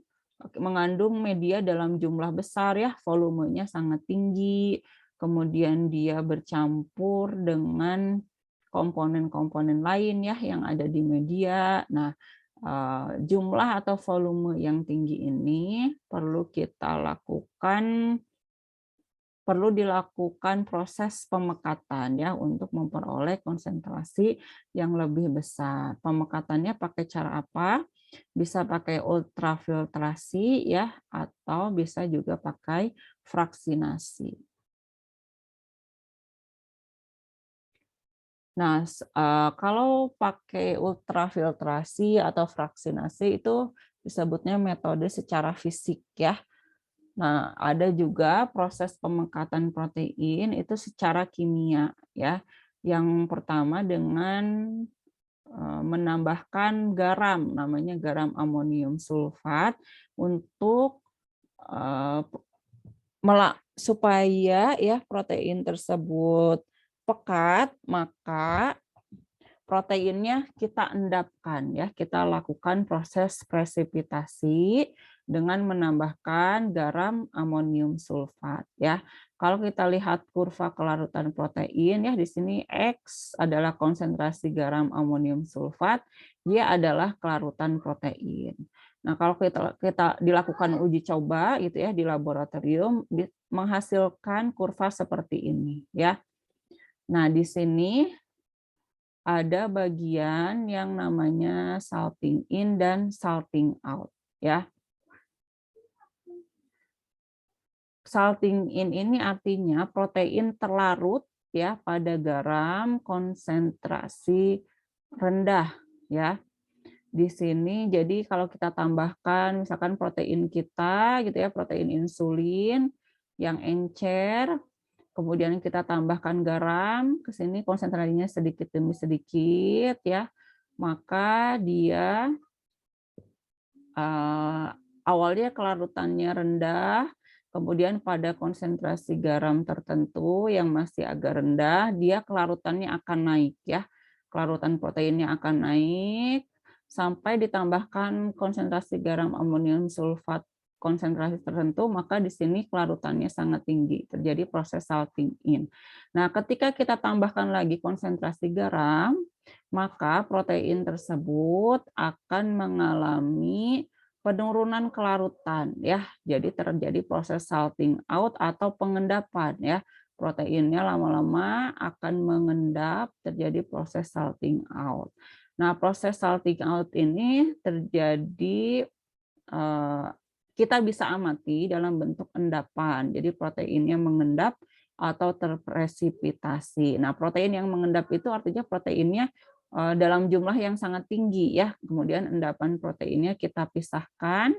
mengandung media dalam jumlah besar ya, volumenya sangat tinggi, kemudian dia bercampur dengan komponen-komponen lain ya yang ada di media. Nah, jumlah atau volume yang tinggi ini perlu dilakukan proses pemekatan ya untuk memperoleh konsentrasi yang lebih besar. Pemekatannya pakai cara apa? Bisa pakai ultrafiltrasi ya atau bisa juga pakai fraksinasi. Nah, kalau pakai ultrafiltrasi atau fraksinasi itu disebutnya metode secara fisik ya. Nah, ada juga proses pemekatan protein itu secara kimia ya. Yang pertama dengan menambahkan garam, namanya garam amonium sulfat untuk supaya ya protein tersebut pekat, maka proteinnya kita endapkan ya, kita lakukan proses presipitasi dengan menambahkan garam amonium sulfat ya. Kalau kita lihat kurva kelarutan protein ya, di sini X adalah konsentrasi garam amonium sulfat, Y adalah kelarutan protein. Nah, kalau kita dilakukan uji coba gitu ya di laboratorium menghasilkan kurva seperti ini ya. Nah, di sini ada bagian yang namanya salting in dan salting out ya. Salting in ini artinya protein terlarut ya pada garam konsentrasi rendah ya. Di sini jadi kalau kita tambahkan misalkan protein kita gitu ya, protein insulin yang encer, kemudian kita tambahkan garam, ke sini konsentrasinya sedikit demi sedikit ya, maka dia awalnya kelarutannya rendah, kemudian pada konsentrasi garam tertentu yang masih agak rendah, dia kelarutannya akan naik ya. Kelarutan proteinnya akan naik sampai ditambahkan konsentrasi garam amonium sulfat konsentrasi tertentu, maka di sini kelarutannya sangat tinggi, terjadi proses salting in. Nah, ketika kita tambahkan lagi konsentrasi garam, maka protein tersebut akan mengalami penurunan kelarutan ya. Jadi terjadi proses salting out atau pengendapan ya. Proteinnya lama-lama akan mengendap, terjadi proses salting out. Nah, proses salting out ini terjadi kita bisa amati dalam bentuk endapan. Jadi proteinnya mengendap atau terpresipitasi. Nah, protein yang mengendap itu artinya proteinnya dalam jumlah yang sangat tinggi ya. Kemudian endapan proteinnya kita pisahkan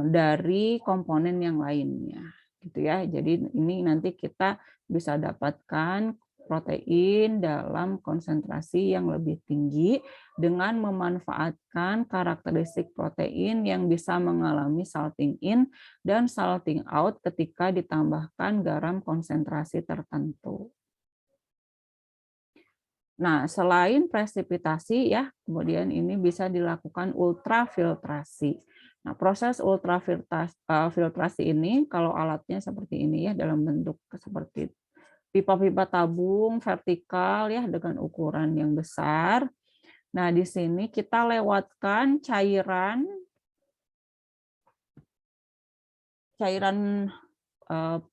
dari komponen yang lainnya gitu ya. Jadi ini nanti kita bisa dapatkan protein dalam konsentrasi yang lebih tinggi dengan memanfaatkan karakteristik protein yang bisa mengalami salting in dan salting out ketika ditambahkan garam konsentrasi tertentu. Nah, selain presipitasi ya, kemudian ini bisa dilakukan ultrafiltrasi. Nah, proses ultrafiltrasi ini kalau alatnya seperti ini ya dalam bentuk seperti pipa-pipa tabung vertikal ya dengan ukuran yang besar. Nah, di sini kita lewatkan cairan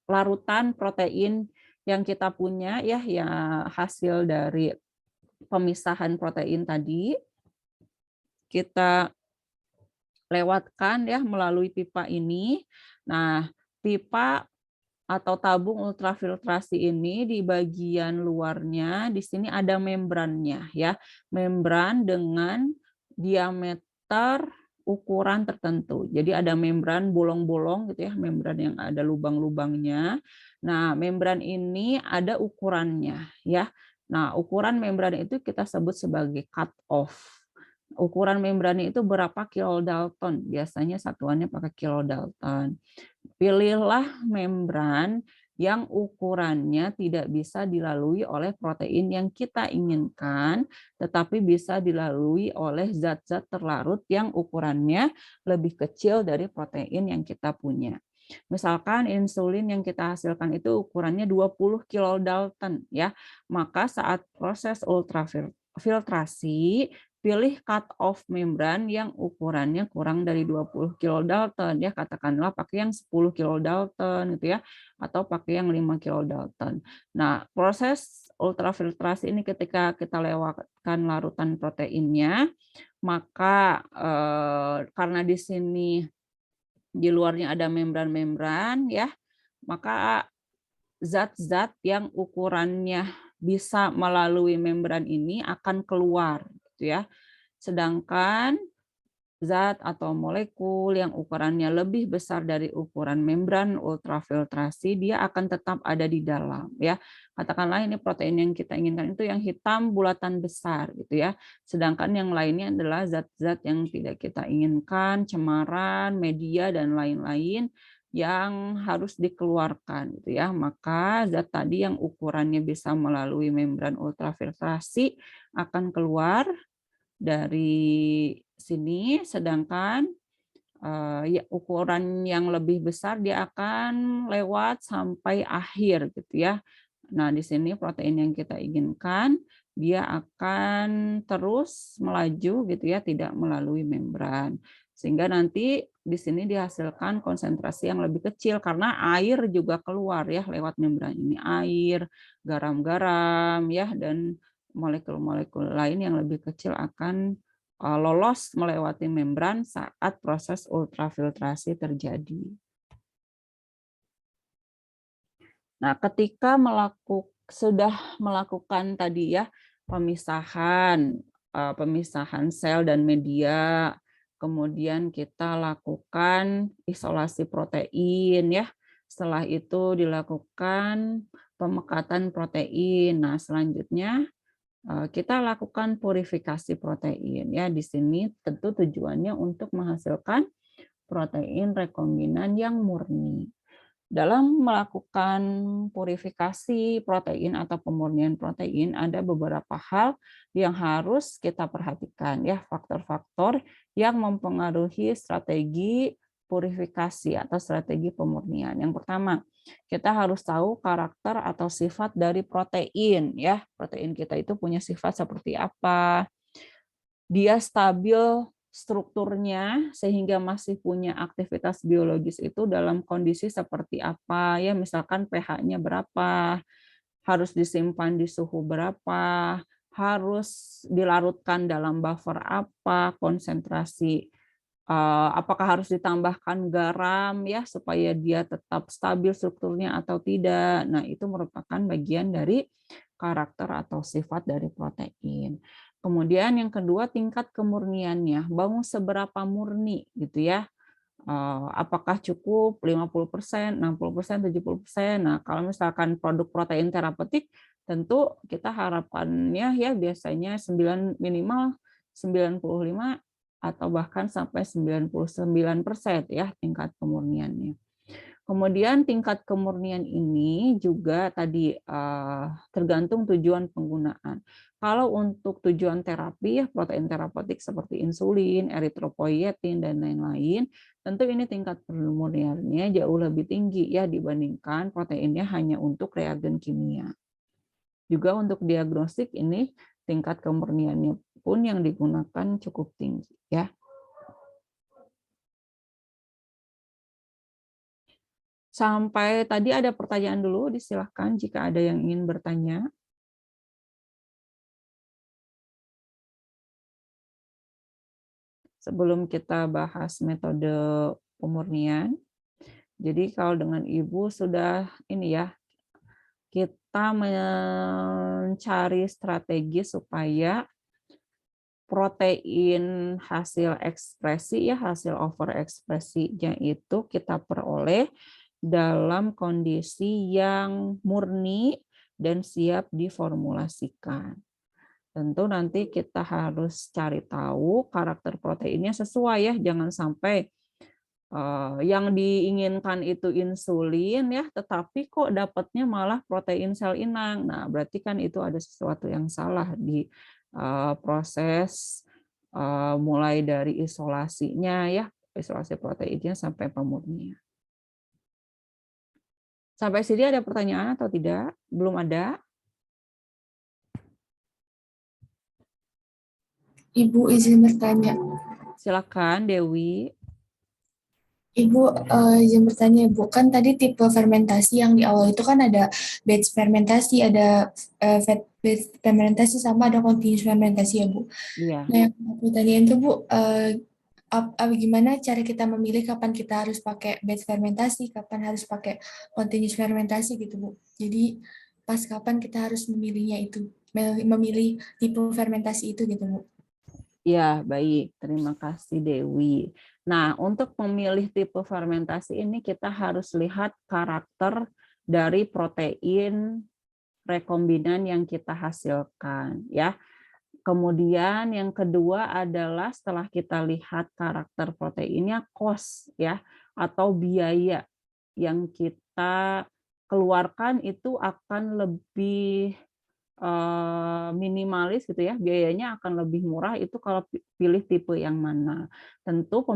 larutan protein yang kita punya ya hasil dari pemisahan protein tadi. Kita lewatkan ya melalui pipa ini. Nah, pipa atau tabung ultrafiltrasi ini di bagian luarnya di sini ada membrannya ya. Membran dengan diameter ukuran tertentu. Jadi ada membran bolong-bolong gitu ya, membran yang ada lubang-lubangnya. Nah, membran ini ada ukurannya ya. Nah, ukuran membran itu kita sebut sebagai cut off. ukuran membrannya itu berapa kilodalton. Biasanya satuannya pakai kilodalton. Pilihlah membran yang ukurannya tidak bisa dilalui oleh protein yang kita inginkan, tetapi bisa dilalui oleh zat-zat terlarut yang ukurannya lebih kecil dari protein yang kita punya. Misalkan insulin yang kita hasilkan itu ukurannya 20 kilodalton ya. Maka saat proses ultrafiltrasi, pilih cut off membran yang ukurannya kurang dari 20 kilodalton ya, katakanlah pakai yang 10 kilodalton gitu ya, atau pakai yang 5 kilodalton. Nah, proses ultrafiltrasi ini ketika kita lewatkan larutan proteinnya, maka karena di sini di luarnya ada membran-membran ya, maka zat-zat yang ukurannya bisa melalui membran ini akan keluar gitu ya. Sedangkan zat atau molekul yang ukurannya lebih besar dari ukuran membran ultrafiltrasi, dia akan tetap ada di dalam ya. Katakanlah ini protein yang kita inginkan itu yang hitam bulatan besar gitu ya. Sedangkan yang lainnya adalah zat-zat yang tidak kita inginkan, cemaran, media dan lain-lain yang harus dikeluarkan gitu ya. Maka zat tadi yang ukurannya bisa melalui membran ultrafiltrasi akan keluar dari sini, sedangkan ya, ukuran yang lebih besar dia akan lewat sampai akhir gitu ya. Nah, di sini protein yang kita inginkan dia akan terus melaju gitu ya, tidak melalui membran. Sehingga nanti di sini dihasilkan konsentrasi yang lebih kecil karena air juga keluar ya lewat membran ini, air, garam-garam ya, dan molekul-molekul lain yang lebih kecil akan lolos melewati membran saat proses ultrafiltrasi terjadi. Nah, ketika sudah melakukan tadi ya pemisahan sel dan media, kemudian kita lakukan isolasi protein ya. Setelah itu dilakukan pemekatan protein. Nah, selanjutnya kita lakukan purifikasi protein ya. Di sini tentu tujuannya untuk menghasilkan protein rekombinan yang murni. Dalam melakukan purifikasi protein atau pemurnian protein ada beberapa hal yang harus kita perhatikan ya, faktor-faktor yang mempengaruhi strategi purifikasi atau strategi pemurnian. Yang pertama, kita harus tahu karakter atau sifat dari protein ya. Protein kita itu punya sifat seperti apa? Dia stabil strukturnya sehingga masih punya aktivitas biologis itu dalam kondisi seperti apa ya, misalkan pH-nya berapa, harus disimpan di suhu berapa, harus dilarutkan dalam buffer apa, konsentrasi apakah harus ditambahkan garam ya supaya dia tetap stabil strukturnya atau tidak. Nah, itu merupakan bagian dari karakter atau sifat dari protein. Kemudian yang kedua, tingkat kemurniannya. Mau seberapa murni gitu ya. Apakah cukup 50%, 60%, 70%. Nah, kalau misalkan produk protein terapeutik tentu kita harapannya ya biasanya minimal 95 atau bahkan sampai 99% ya tingkat kemurniannya. Kemudian tingkat kemurnian ini juga tadi tergantung tujuan penggunaan. Kalau untuk tujuan terapi ya protein terapeutik seperti insulin, eritropoietin dan lain-lain, tentu ini tingkat kemurniannya jauh lebih tinggi ya dibandingkan proteinnya hanya untuk reagen kimia. Juga untuk diagnostik ini tingkat kemurniannya pun yang digunakan cukup tinggi ya. Sampai tadi ada pertanyaan dulu, disilahkan jika ada yang ingin bertanya. Sebelum kita bahas metode pemurnian. Jadi kalau dengan Ibu sudah ini ya, kita mencari strategi supaya protein hasil ekspresi ya, hasil overekspresinya itu kita peroleh dalam kondisi yang murni dan siap diformulasikan. Tentu nanti kita harus cari tahu karakter proteinnya sesuai ya, jangan sampai yang diinginkan itu insulin ya, tetapi kok dapatnya malah protein sel inang. Nah, berarti kan itu ada sesuatu yang salah di proses mulai dari isolasinya ya, isolasi proteinnya sampai pemurnian. Sampai sini ada pertanyaan atau tidak? Belum ada? Ibu izin bertanya. Silakan Dewi. Ibu izin bertanya, Bu. Kan tadi tipe fermentasi yang di awal itu kan ada batch fermentasi, ada batch fermentasi sama ada continuous fermentasi ya, Bu. Iya. Nah, yang aku tanyain tuh, Bu, gimana cara kita memilih kapan kita harus pakai batch fermentasi, kapan harus pakai continuous fermentasi gitu, Bu. Jadi pas kapan kita harus memilihnya itu, memilih tipe fermentasi itu gitu, Bu. Ya, baik. Terima kasih, Dewi. Nah, untuk memilih tipe fermentasi ini kita harus lihat karakter dari protein rekombinan yang kita hasilkan, ya. Kemudian yang kedua adalah setelah kita lihat karakter proteinnya, cost ya, atau biaya yang kita keluarkan itu akan lebih minimalis gitu ya, biayanya akan lebih murah itu kalau pilih tipe yang mana. Tentu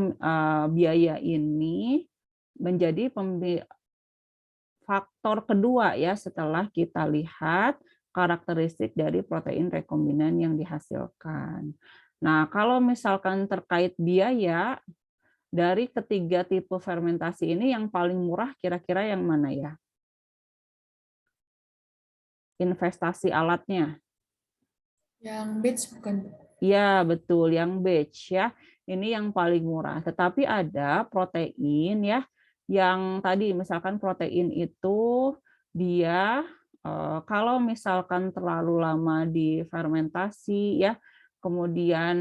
biaya ini menjadi faktor kedua ya setelah kita lihat karakteristik dari protein rekombinan yang dihasilkan. Nah, kalau misalkan terkait biaya, dari ketiga tipe fermentasi ini yang paling murah kira-kira yang mana ya? Investasi alatnya. Yang batch bukan, Bu? Iya, betul, yang batch ya. Ini yang paling murah. Tetapi ada protein ya, yang tadi misalkan protein itu dia kalau misalkan terlalu lama difermentasi ya, kemudian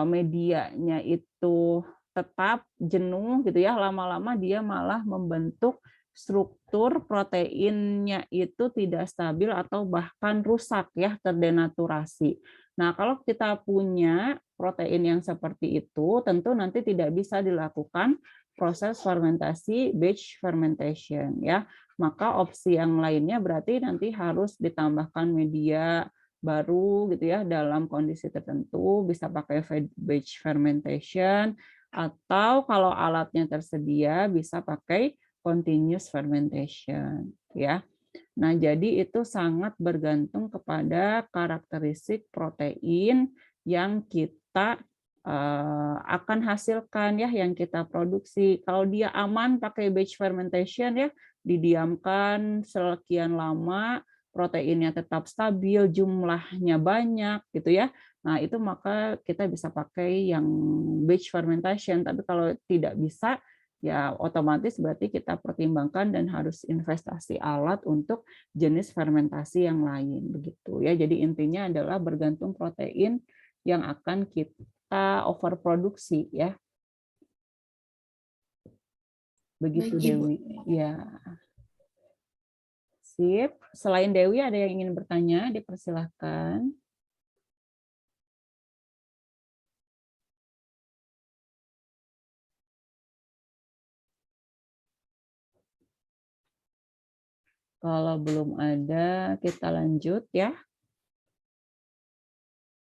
medianya itu tetap jenuh gitu ya, lama-lama dia malah membentuk struktur proteinnya itu tidak stabil atau bahkan rusak ya, terdenaturasi. Nah, kalau kita punya protein yang seperti itu, tentu nanti tidak bisa dilakukan proses fermentasi batch fermentation ya. Maka opsi yang lainnya berarti nanti harus ditambahkan media baru gitu ya, dalam kondisi tertentu bisa pakai batch fermentation, atau kalau alatnya tersedia bisa pakai continuous fermentation ya. Nah, jadi itu sangat bergantung kepada karakteristik protein yang kita akan hasilkan ya, yang kita produksi. Kalau dia aman pakai batch fermentation ya, didiamkan sekian lama, proteinnya tetap stabil, jumlahnya banyak gitu ya. Nah, itu maka kita bisa pakai yang batch fermentation. Tapi kalau tidak bisa, ya otomatis berarti kita pertimbangkan dan harus investasi alat untuk jenis fermentasi yang lain begitu ya. Jadi intinya adalah bergantung protein yang akan kita overproduksi ya. Begitu Baik, Ibu. Dewi. Ya. Sip. Selain Dewi ada yang ingin bertanya, dipersilahkan. Kalau belum ada, kita lanjut ya.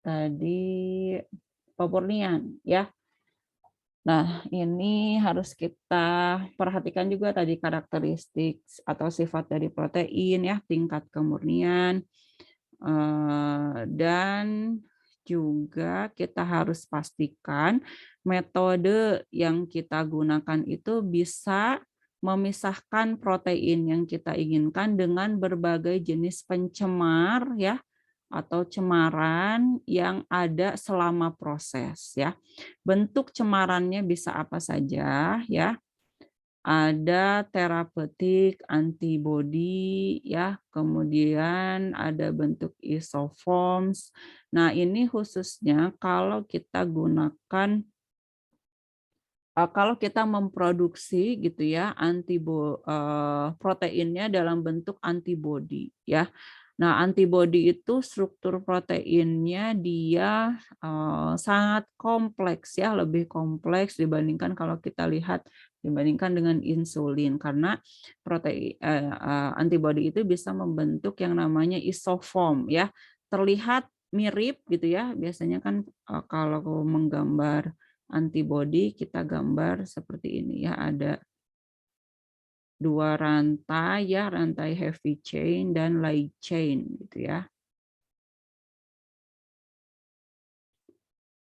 Tadi pemurnian ya. Nah, ini harus kita perhatikan juga tadi karakteristik atau sifat dari protein ya, tingkat kemurnian, dan juga kita harus pastikan metode yang kita gunakan itu bisa memisahkan protein yang kita inginkan dengan berbagai jenis pencemar ya, atau cemaran yang ada selama proses ya. Bentuk cemarannya bisa apa saja ya. Ada terapeutik, antibody ya, kemudian ada bentuk isoforms. Nah, ini khususnya kalau kita gunakan kalau kita memproduksi gitu ya proteinnya dalam bentuk antibody ya. Nah, antibodi itu struktur proteinnya dia sangat kompleks ya, lebih kompleks dibandingkan kalau kita lihat dibandingkan dengan insulin karena antibodi itu bisa membentuk yang namanya isoform ya. Terlihat mirip gitu ya. Biasanya kan kalau menggambar antibodi kita gambar seperti ini ya, ada dua rantai ya, rantai heavy chain dan light chain gitu ya.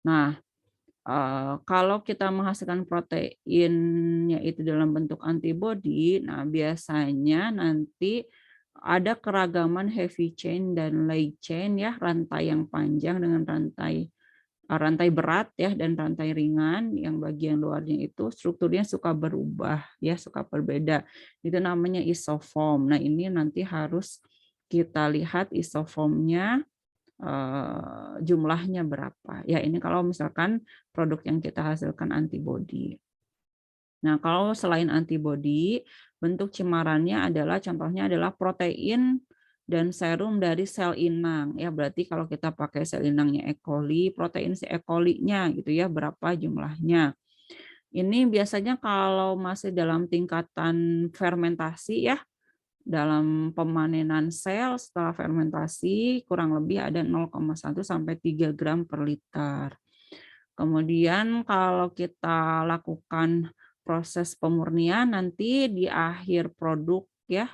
Nah, kalau kita menghasilkan proteinnya itu dalam bentuk antibodi, nah biasanya nanti ada keragaman heavy chain dan light chain ya, rantai yang panjang dengan rantai berat ya dan rantai ringan yang bagian luarnya itu strukturnya suka berubah ya, suka berbeda. Itu namanya isoform. Nah, ini nanti harus kita lihat isoformnya jumlahnya berapa. Ya, ini kalau misalkan produk yang kita hasilkan antibodi. Nah, kalau selain antibodi, bentuk cemarannya adalah contohnya adalah protein dan serum dari sel inang. Ya, berarti kalau kita pakai sel inangnya E. coli, protein si E. coli-nya gitu ya, berapa jumlahnya. Ini biasanya kalau masih dalam tingkatan fermentasi ya, dalam pemanenan sel setelah fermentasi kurang lebih ada 0,1 sampai 3 gram per liter. Kemudian kalau kita lakukan proses pemurnian nanti di akhir produk ya,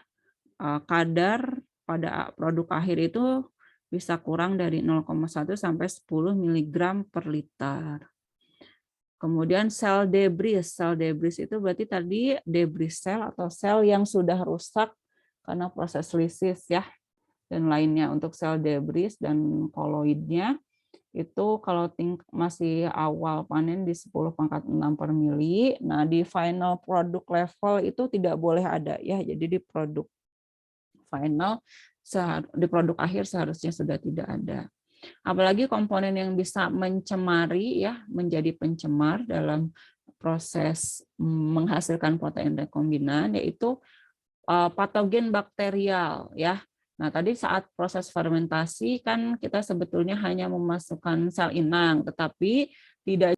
kadar pada produk akhir itu bisa kurang dari 0,1 sampai 10 mg per liter. Kemudian sel debris itu berarti tadi debris sel atau sel yang sudah rusak karena proses lisis ya dan lainnya. Untuk sel debris dan koloidnya itu kalau masih awal panen di 10⁻⁶ per mili. Nah, di final product level itu tidak boleh ada ya. Jadi di produk final, di produk akhir seharusnya sudah tidak ada. Apalagi komponen yang bisa mencemari ya, menjadi pencemar dalam proses menghasilkan protein rekombinan yaitu patogen bakterial ya. Nah, tadi saat proses fermentasi kan kita sebetulnya hanya memasukkan sel inang, tetapi tidak.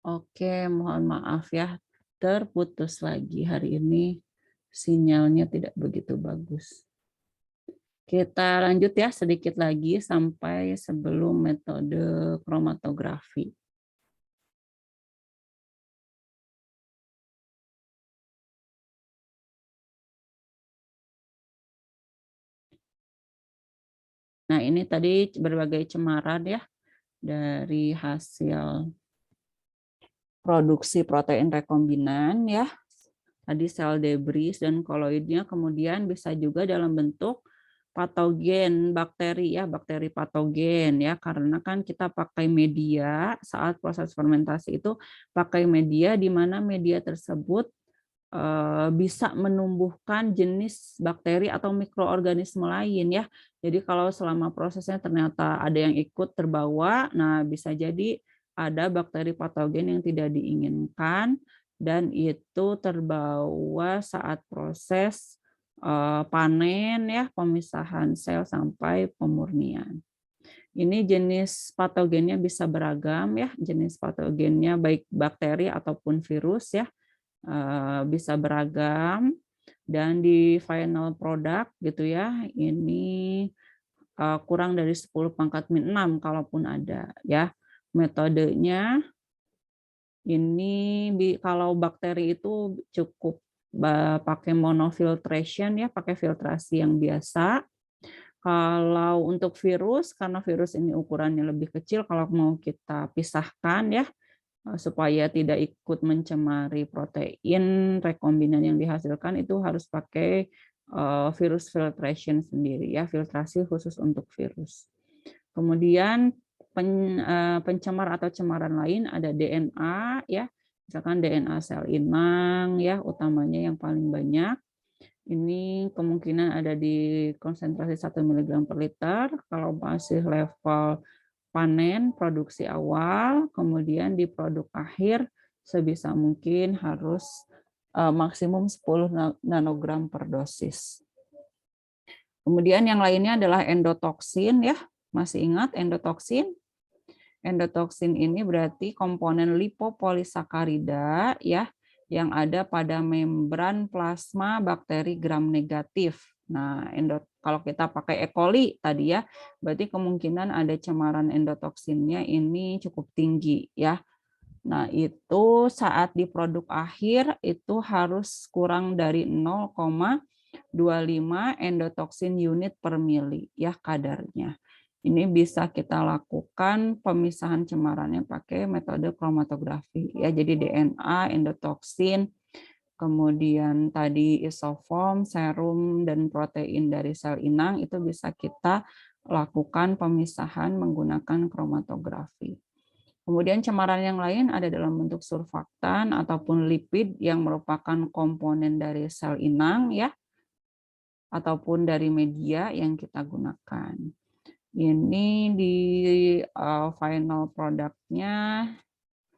Oke, mohon maaf ya, terputus lagi hari ini, sinyalnya tidak begitu bagus. Kita lanjut ya sedikit lagi sampai sebelum metode kromatografi. Nah, ini tadi berbagai cemaran ya dari hasil produksi protein rekombinan ya. Tadi sel debris dan koloidnya kemudian bisa juga dalam bentuk patogen bakteri ya, bakteri patogen ya, karena kan kita pakai media saat proses fermentasi itu pakai media di mana media tersebut bisa menumbuhkan jenis bakteri atau mikroorganisme lain ya. Jadi kalau selama prosesnya ternyata ada yang ikut terbawa, nah bisa jadi ada bakteri patogen yang tidak diinginkan dan itu terbawa saat proses panen ya, pemisahan sel sampai pemurnian. Ini jenis patogennya bisa beragam ya, jenis patogennya baik bakteri ataupun virus ya. Bisa beragam dan di final product gitu ya ini kurang dari 10⁻⁶ kalaupun ada ya. Metodenya ini kalau bakteri itu cukup pakai monofiltration ya, pakai filtrasi yang biasa. Kalau untuk virus, karena virus ini ukurannya lebih kecil, kalau mau kita pisahkan ya supaya tidak ikut mencemari protein rekombinan yang dihasilkan itu harus pakai virus filtration sendiri ya, filtrasi khusus untuk virus. Kemudian pencemar atau cemaran lain ada DNA ya, misalkan DNA sel inang ya utamanya yang paling banyak. Ini kemungkinan ada di konsentrasi 1 mg per liter. Kalau masih level panen produksi awal, kemudian di produk akhir sebisa mungkin harus maksimum 10 nanogram per dosis. Kemudian yang lainnya adalah endotoksin ya. Masih ingat endotoksin? Endotoksin ini berarti komponen lipopolisakarida ya yang ada pada membran plasma bakteri gram negatif. Nah, kalau kita pakai E. coli tadi ya, berarti kemungkinan ada cemaran endotoksinnya ini cukup tinggi ya. Nah, itu saat di produk akhir itu harus kurang dari 0,25 endotoksin unit per mili ya kadarnya. Ini bisa kita lakukan pemisahan cemarannya pakai metode kromatografi ya. Jadi DNA, endotoksin, kemudian tadi isoform, serum dan protein dari sel inang itu bisa kita lakukan pemisahan menggunakan kromatografi. Kemudian cemaran yang lain ada dalam bentuk surfaktan ataupun lipid yang merupakan komponen dari sel inang ya, ataupun dari media yang kita gunakan. Ini di final produknya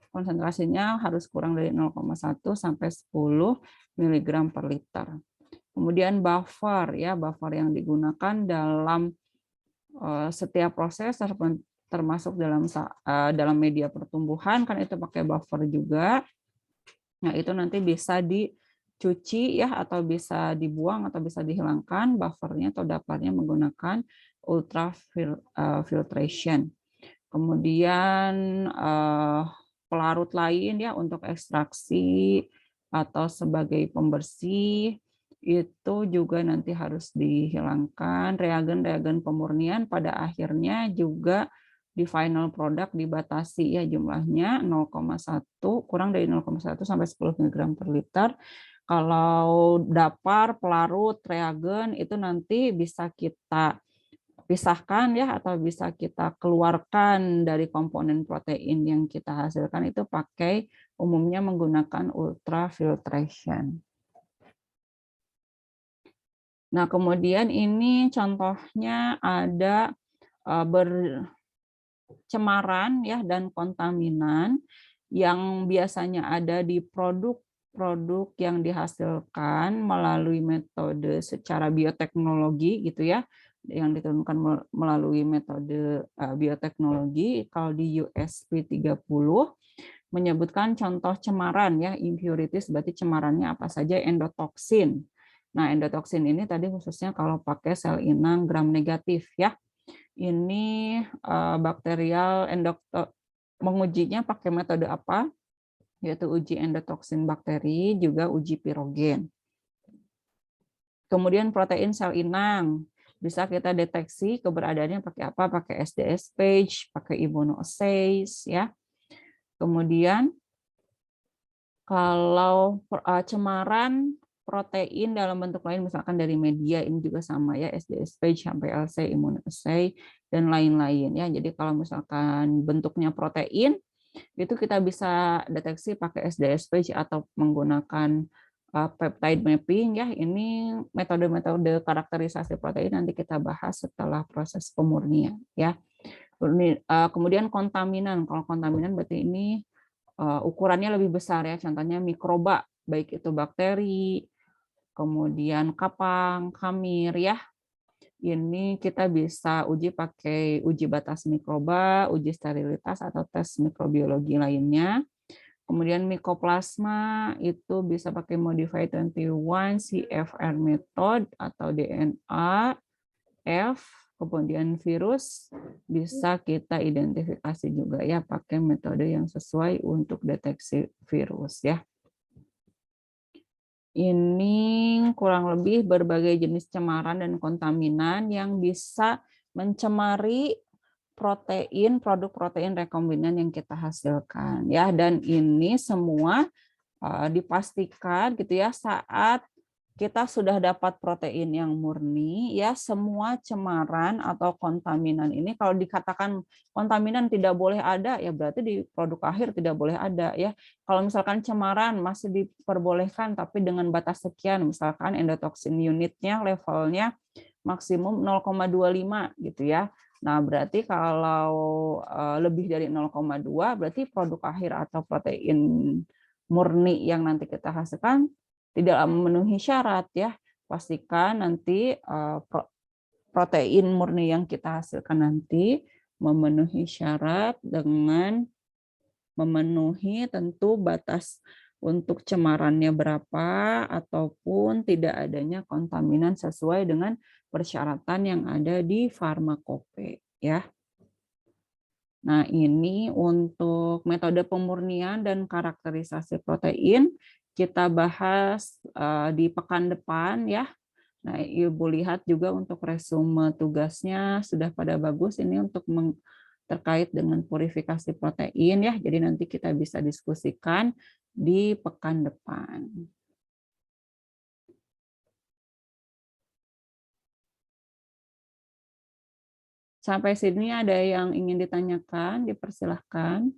konsentrasinya harus kurang dari 0,1 sampai 10 mg per liter. Kemudian buffer ya, buffer yang digunakan dalam setiap proses termasuk dalam media pertumbuhan kan itu pakai buffer juga. Nah, itu nanti bisa dicuci ya atau bisa dibuang atau bisa dihilangkan buffernya atau dapurnya menggunakan ultrafiltration. Kemudian pelarut lain ya untuk ekstraksi atau sebagai pembersih itu juga nanti harus dihilangkan. Reagen-reagen pemurnian pada akhirnya juga di final product dibatasi ya jumlahnya 0,1 kurang dari 0,1 sampai 10 mg per liter. Kalau dapar, pelarut, reagen itu nanti bisa kita pisahkan ya atau bisa kita keluarkan dari komponen protein yang kita hasilkan itu pakai umumnya menggunakan ultrafiltration. Nah, kemudian ini contohnya ada bercemaran ya dan kontaminan yang biasanya ada di produk-produk yang dihasilkan melalui metode secara bioteknologi gitu ya, yang diturunkan melalui metode bioteknologi. Kalau di USP 30 menyebutkan contoh cemaran ya, impurities berarti cemarannya apa saja, endotoksin. Nah, endotoksin ini tadi khususnya kalau pakai sel inang gram negatif ya. Ini bakterial mengujinya pakai metode apa? Yaitu uji endotoksin bakteri, juga uji pirogen. Kemudian protein sel inang. Bisa kita deteksi keberadaannya pakai apa? Pakai SDS page, pakai immunoassays ya. Kemudian kalau cemaran protein dalam bentuk lain misalkan dari media ini juga sama ya, SDS page, HPLC, immunoassay dan lain-lain ya. Jadi kalau misalkan bentuknya protein itu kita bisa deteksi pakai SDS page atau menggunakan peptide mapping ya. Ini metode-metode karakterisasi protein nanti kita bahas setelah proses pemurnian ya. Kemudian kontaminan. Kalau kontaminan berarti ini ukurannya lebih besar ya. Contohnya mikroba, baik itu bakteri, kemudian kapang, kamir ya. Ini kita bisa uji pakai uji batas mikroba, uji sterilitas atau tes mikrobiologi lainnya. Kemudian mikoplasma itu bisa pakai modified 21 CFR method atau DNA F. Kemudian virus bisa kita identifikasi juga ya pakai metode yang sesuai untuk deteksi virus ya. Ini kurang lebih berbagai jenis cemaran dan kontaminan yang bisa mencemari protein, produk protein rekombinan yang kita hasilkan ya. Dan ini semua dipastikan gitu ya saat kita sudah dapat protein yang murni, ya semua cemaran atau kontaminan ini kalau dikatakan kontaminan tidak boleh ada, ya berarti di produk akhir tidak boleh ada ya. Kalau misalkan cemaran masih diperbolehkan tapi dengan batas sekian, misalkan endotoksin unitnya levelnya maksimum 0,25 gitu ya. Nah, berarti kalau lebih dari 0,2 berarti produk akhir atau protein murni yang nanti kita hasilkan tidak memenuhi syarat ya. Pastikan nanti protein murni yang kita hasilkan nanti memenuhi syarat dengan memenuhi tentu batas untuk cemarannya berapa ataupun tidak adanya kontaminan sesuai dengan persyaratan yang ada di farmakope ya. Nah, ini untuk metode pemurnian dan karakterisasi protein kita bahas di pekan depan ya. Nah, Ibu lihat juga untuk resume tugasnya sudah pada bagus ini untuk terkait dengan purifikasi protein ya. Jadi nanti kita bisa diskusikan di pekan depan. Sampai sini ada yang ingin ditanyakan, dipersilahkan.